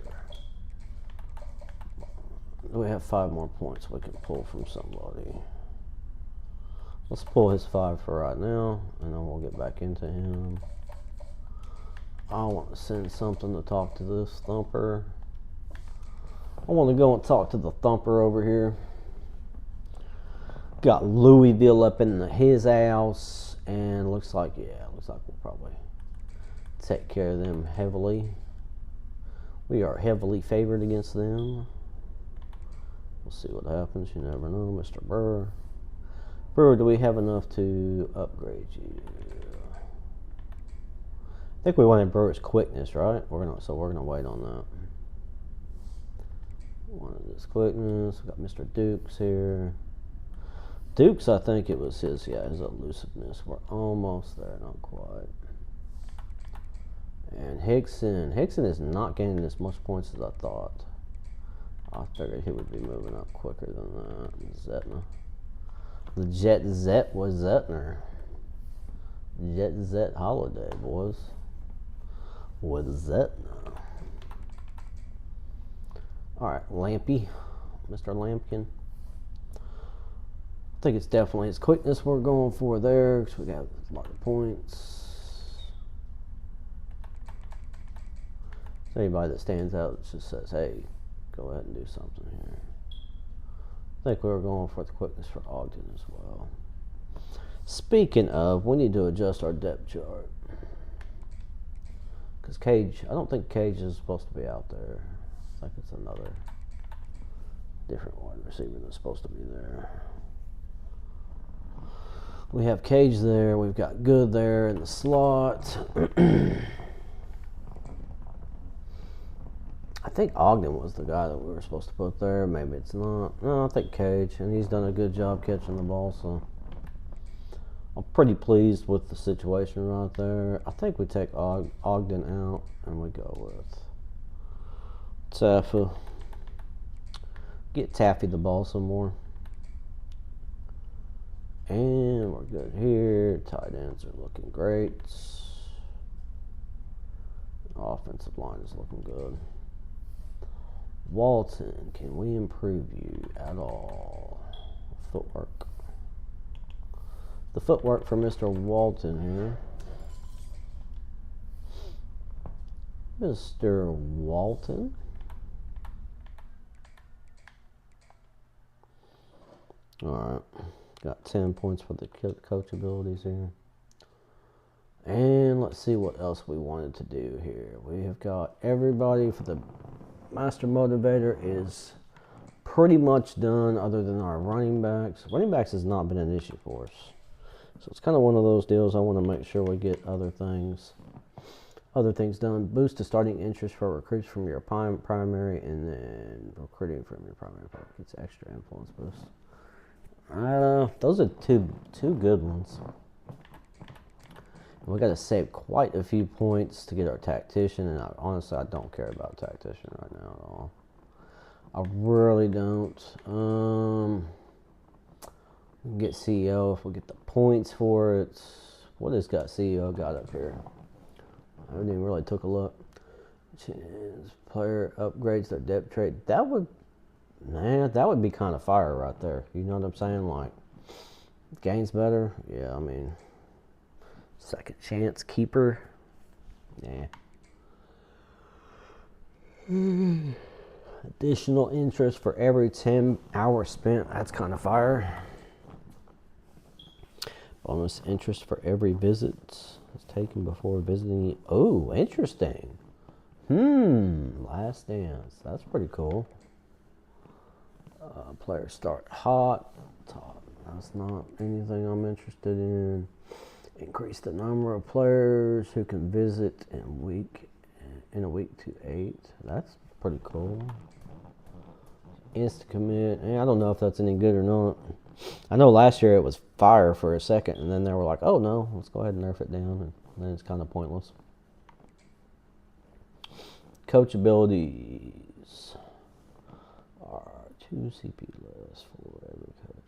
We have 5 more points we can pull from somebody. Let's pull his 5 for right now, and then we'll get back into him. I want to send something to talk to this thumper. I want to go and talk to the thumper over here. Got Louisville up in his house, and looks like we'll probably take care of them heavily. We are heavily favored against them. We'll see what happens. You never know, Mr. Burr. Burr, do we have enough to upgrade you? I think we wanted Burr's quickness, right? We're gonna wait on that. Wanted this quickness. We got Mr. Dukes here. Dukes, I think it was his elusiveness. We're almost there, not quite. And Hickson is not gaining as much points as I thought. I figured he would be moving up quicker than that. Zetner. The Jet Zet was Zetner. Jet Zet holiday, boys. With Zetner. Alright, Lampy. Mr. Lampkin. I think it's definitely his quickness we're going for there, because we got a lot of points. So anybody that stands out that just says, hey, go ahead and do something here. I think we were going for the quickness for Ogden as well. Speaking of, we need to adjust our depth chart. Because Cage, I don't think Cage is supposed to be out there. I think it's another different wide receiver that's supposed to be there. We have Cage there. We've got Good there in the slot. I think Ogden was the guy that we were supposed to put there. Maybe it's not. No, I think Cage, and he's done a good job catching the ball, so I'm pretty pleased with the situation right there. I think we take Ogden out, and we go with Taffy. Get Taffy the ball some more. And we're good here. Tight ends are looking great. Offensive line is looking good. Walton, can we improve you at all? Footwork. The footwork for Mr. Walton here. Mr. Walton. Alright. Got 10 points for the coach abilities here. And let's see what else we wanted to do here. We have got everybody for the Master Motivator is pretty much done other than our running backs. Running backs has not been an issue for us. So it's kind of one of those deals I want to make sure we get other things done. Boost to starting interest for recruits from your primary, and then recruiting from your primary gets extra influence boost. Those are two good ones. We got to save quite a few points to get our tactician, and honestly, I don't care about tactician right now at all. I really don't. We can get CEO if we get the points for it. What has got CEO got up here? I haven't even really took a look. Player upgrades their depth trait. That would be kind of fire right there. You know what I'm saying? Like, gains better. Yeah, I mean. Second chance keeper. Yeah. Additional interest for every 10 hours spent. That's kind of fire. Bonus interest for every visit that's taken before visiting. Oh, interesting. Last dance. That's pretty cool. Players start hot. Top. That's not anything I'm interested in. Increase the number of players who can visit in a week to 8. That's pretty cool. Instant commit. I don't know if that's any good or not. I know last year it was fire for a second, and then they were like, oh no, let's go ahead and nerf it down, and then it's kind of pointless. Coach abilities are 2 CP less for every coach.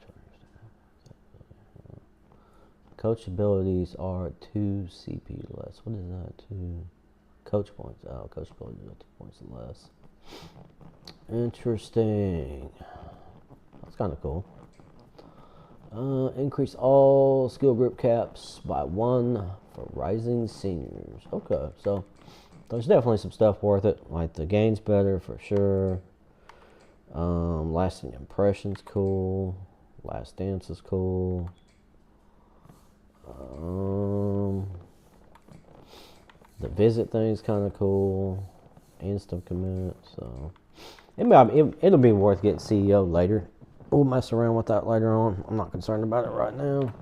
Coach abilities are 2 CP less. What is that? 2 coach points. Oh, coach abilities are 2 points less. Interesting. That's kind of cool. Increase all skill group caps by 1 for rising seniors. Okay, so there's definitely some stuff worth it. Like the gain's better for sure. Lasting impression's cool. Last dance is cool. The visit thing's kind of cool. Instant commit, so it'll be worth getting CEO later. We'll mess around with that later on. I'm not concerned about it right now.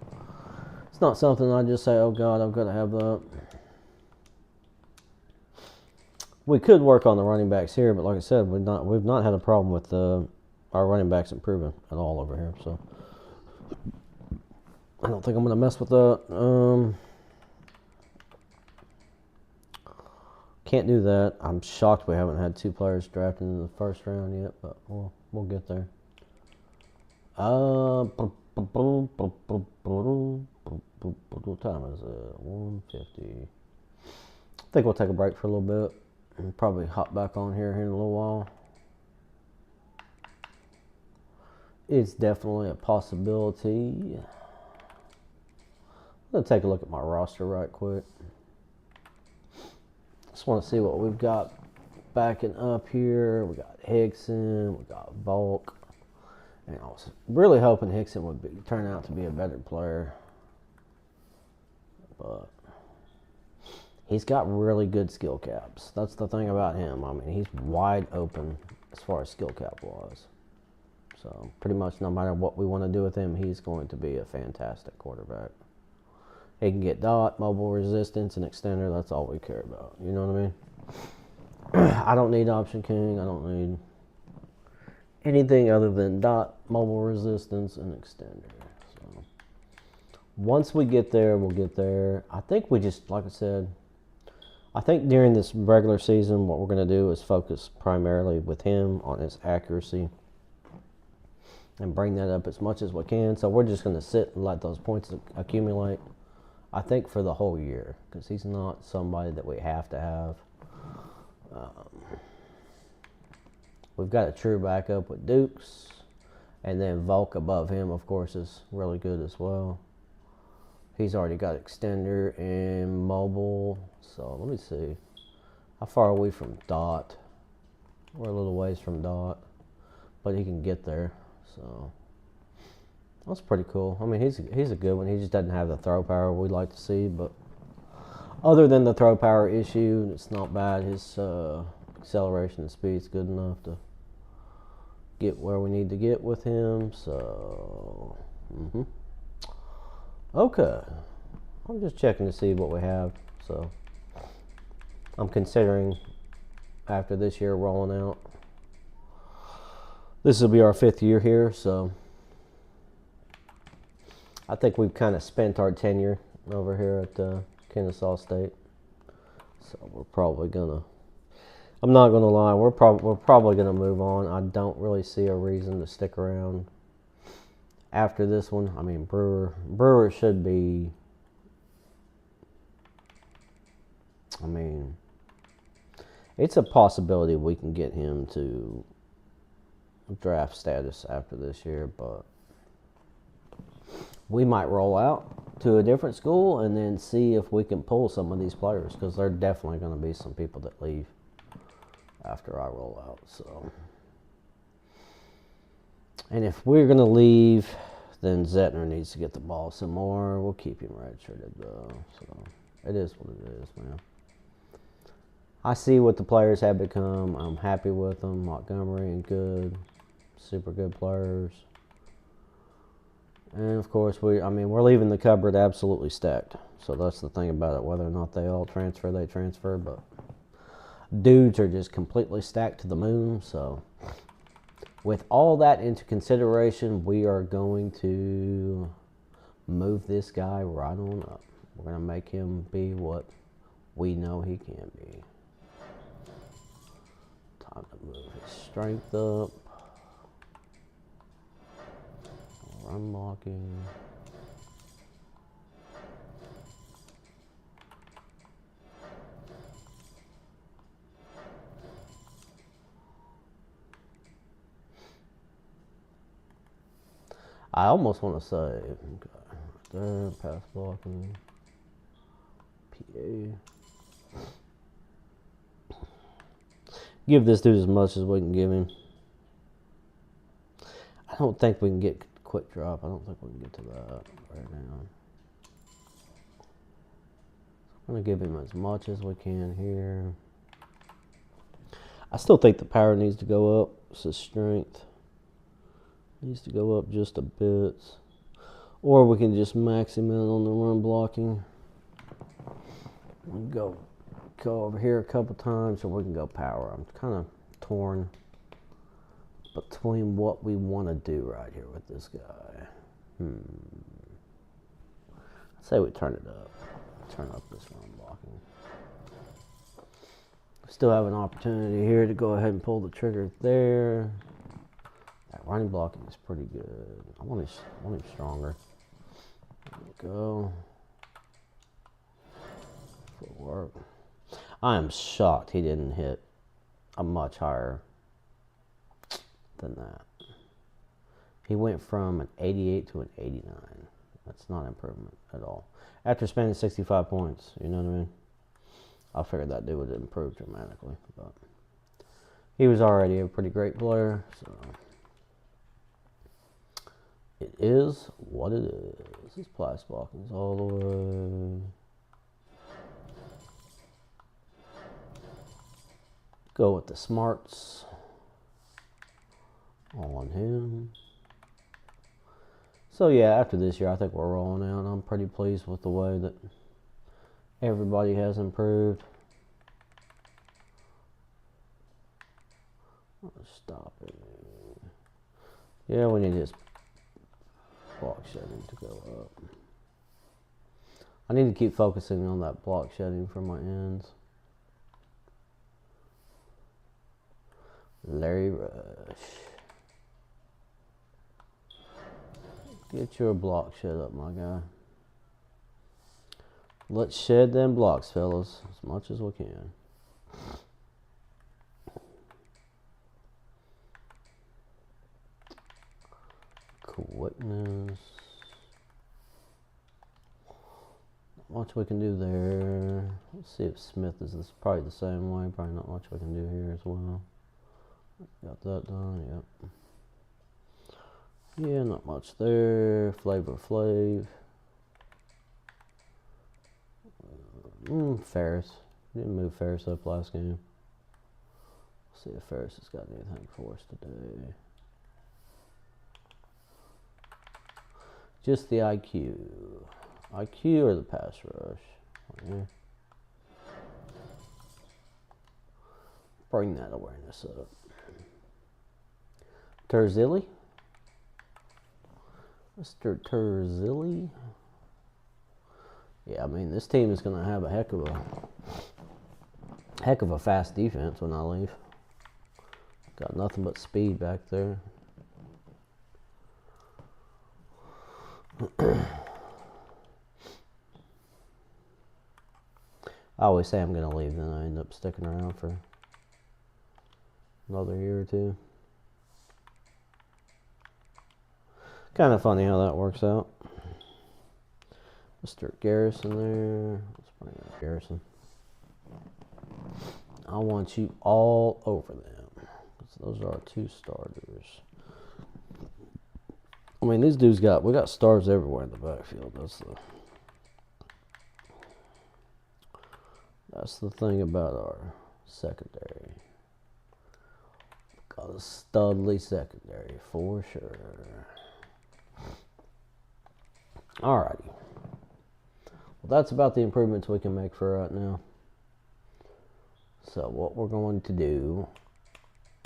It's not something I just say, oh God, I've got to have that. We could work on the running backs here, but like I said, we've not had a problem with our running backs improving at all over here. So I don't think I'm going to mess with that. Can't do that. I'm shocked we haven't had 2 players drafted in the first round yet, but we'll get there. What time is it? 1:50. I think we'll take a break for a little bit and probably hop back on here in a little while. It's definitely a possibility. I'm going to take a look at my roster right quick. Just want to see what we've got backing up here. We got Hickson, we got Volk. And I was really hoping Hickson would turn out to be a better player. But he's got really good skill caps. That's the thing about him. I mean, he's wide open as far as skill cap wise. So pretty much no matter what we want to do with him, he's going to be a fantastic quarterback. He can get dot, mobile resistance, and extender. That's all we care about. You know what I mean? I don't need option king. I don't need anything other than dot, mobile resistance, and extender. So once we get there, we'll get there. I think we just, like I said, I think during this regular season, what we're going to do is focus primarily with him on his accuracy and bring that up as much as we can. So we're just going to sit and let those points accumulate, I think, for the whole year, because he's not somebody that we have to have. We've got a true backup with Dukes, and then Volk above him, of course, is really good as well. He's already got extender and mobile. So let me see. How far are we from dot? We're a little ways from dot, but he can get there. So that's pretty cool. I mean, he's a good one. He just doesn't have the throw power we'd like to see, but other than the throw power issue, it's not bad. His acceleration and speed's good enough to get where we need to get with him. So, okay. I'm just checking to see what we have. So, I'm considering after this year rolling out. This will be our 5th year here, so I think we've kind of spent our tenure over here at Kennesaw State. So we're probably gonna. I'm not gonna lie. We're probably gonna move on. I don't really see a reason to stick around after this one. I mean, Brewer should be. I mean, it's a possibility we can get him to draft status after this year, but we might roll out to a different school and then see if we can pull some of these players, because there are definitely going to be some people that leave after I roll out. So, and if we're going to leave, then Zettner needs to get the ball some more. We'll keep him redshirted though. So it is what it is, man. I see what the players have become. I'm happy with them. Montgomery and good, super good players. And of course, we're leaving the cupboard absolutely stacked. So that's the thing about it. Whether or not they all transfer, they transfer. But dudes are just completely stacked to the moon. So with all that into consideration, we are going to move this guy right on up. We're going to make him be what we know he can be. Time to move his strength up. Run blocking. I almost want to say, okay, there, pass blocking, PA. Give this dude as much as we can give him. I don't think we can get quick drop. I don't think we can get to that right now. I'm going to give him as much as we can here. I still think the power needs to go up. It's his strength. Needs to go up just a bit. Or we can just max him out on the run blocking. We can go over here a couple times, or we can go power. I'm kind of torn between what we want to do right here with this guy. I'd say we turn it up. Turn up this run blocking. Still have an opportunity here to go ahead and pull the trigger there. That running blocking is pretty good. I want him stronger. There we go. Footwork. I am shocked he didn't hit a much higher than that. He went from an 88 to an 89. That's not improvement at all. After spending 65 points, you know what I mean? I figured that dude would improve dramatically, but he was already a pretty great player, so it is what it is. His plus blocking is all the way. Go with the smarts on him. So yeah, after this year, I think we're rolling out. I'm pretty pleased with the way that everybody has improved. Stop it. Yeah, we need his block shedding to go up. I need to keep focusing on that block shedding for my ends. Larry Rush. Get your block shed up, my guy. Let's shed them blocks, fellas, as much as we can. Quickness. Not much we can do there. Let's see if Smith is this. Probably the same way. Probably not much we can do here as well. Got that done, yep. Yeah, not much there. Flavor Flav. Ferris. Didn't move Ferris up last game. See if Ferris has got anything for us today. Just the IQ. IQ or the pass rush. Yeah. Bring that awareness up. Terzilli. Mr. Terzilli. Yeah, I mean, this team is going to have a heck of a fast defense when I leave. Got nothing but speed back there. I always say I'm going to leave, then I end up sticking around for another year or two. Kind of funny how that works out. Mr. Garrison there. Let's bring up Garrison. I want you all over them. Those are our two starters. I mean, these dudes we got stars everywhere in the backfield. That's the thing about our secondary. Got a studly secondary for sure. Alrighty. Well, that's about the improvements we can make for right now. So what we're going to do,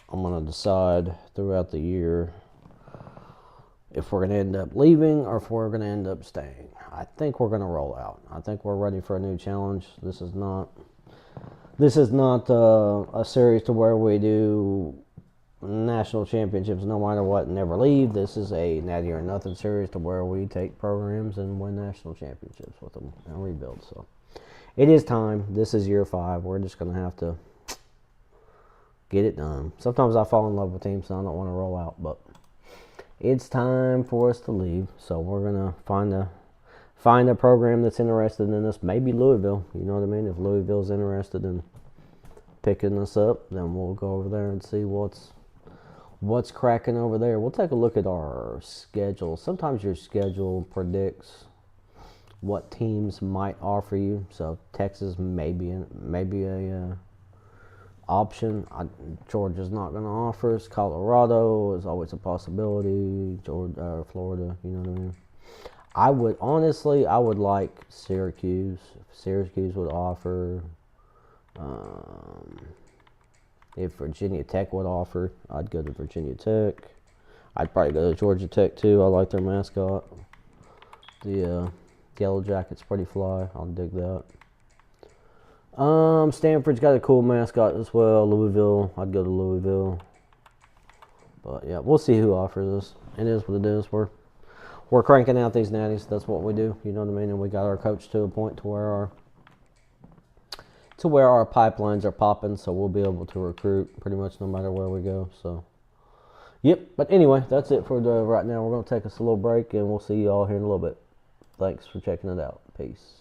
I'm going to decide throughout the year if we're going to end up leaving or if we're going to end up staying. I think we're going to roll out. I think we're ready for a new challenge. This is not a series to where we do national championships no matter what and never leave. This is a natty or nothing series to where we take programs and win national championships with them and rebuild. So it is time. This is year 5. We're just going to have to get it done. Sometimes I fall in love with teams, so I don't want to roll out, but it's time for us to leave. So we're going to find a program that's interested in us. Maybe Louisville. You know what I mean? If Louisville's interested in picking us up, then we'll go over there and see what's cracking over there. We'll take a look at our schedule. Sometimes your schedule predicts what teams might offer you. So Texas maybe a option. Georgia's not going to offer us. Colorado is always a possibility. Georgia, Florida, you know what I mean. I would like Syracuse. If Syracuse would offer, if Virginia Tech would offer, I'd go to Virginia Tech. I'd probably go to Georgia Tech too. I like their mascot. The Yellow Jacket's pretty fly. I'll dig that. Stanford's got a cool mascot as well. Louisville, I'd go to Louisville. But yeah, we'll see who offers us. It is what it is. We're cranking out these natties. That's what we do. You know what I mean? And we got our coach to a point to where our pipelines are popping, so we'll be able to recruit pretty much no matter where we go. So, yep. But anyway, that's it for right now. We're gonna take us a little break, and we'll see you all here in a little bit. Thanks for checking it out. Peace.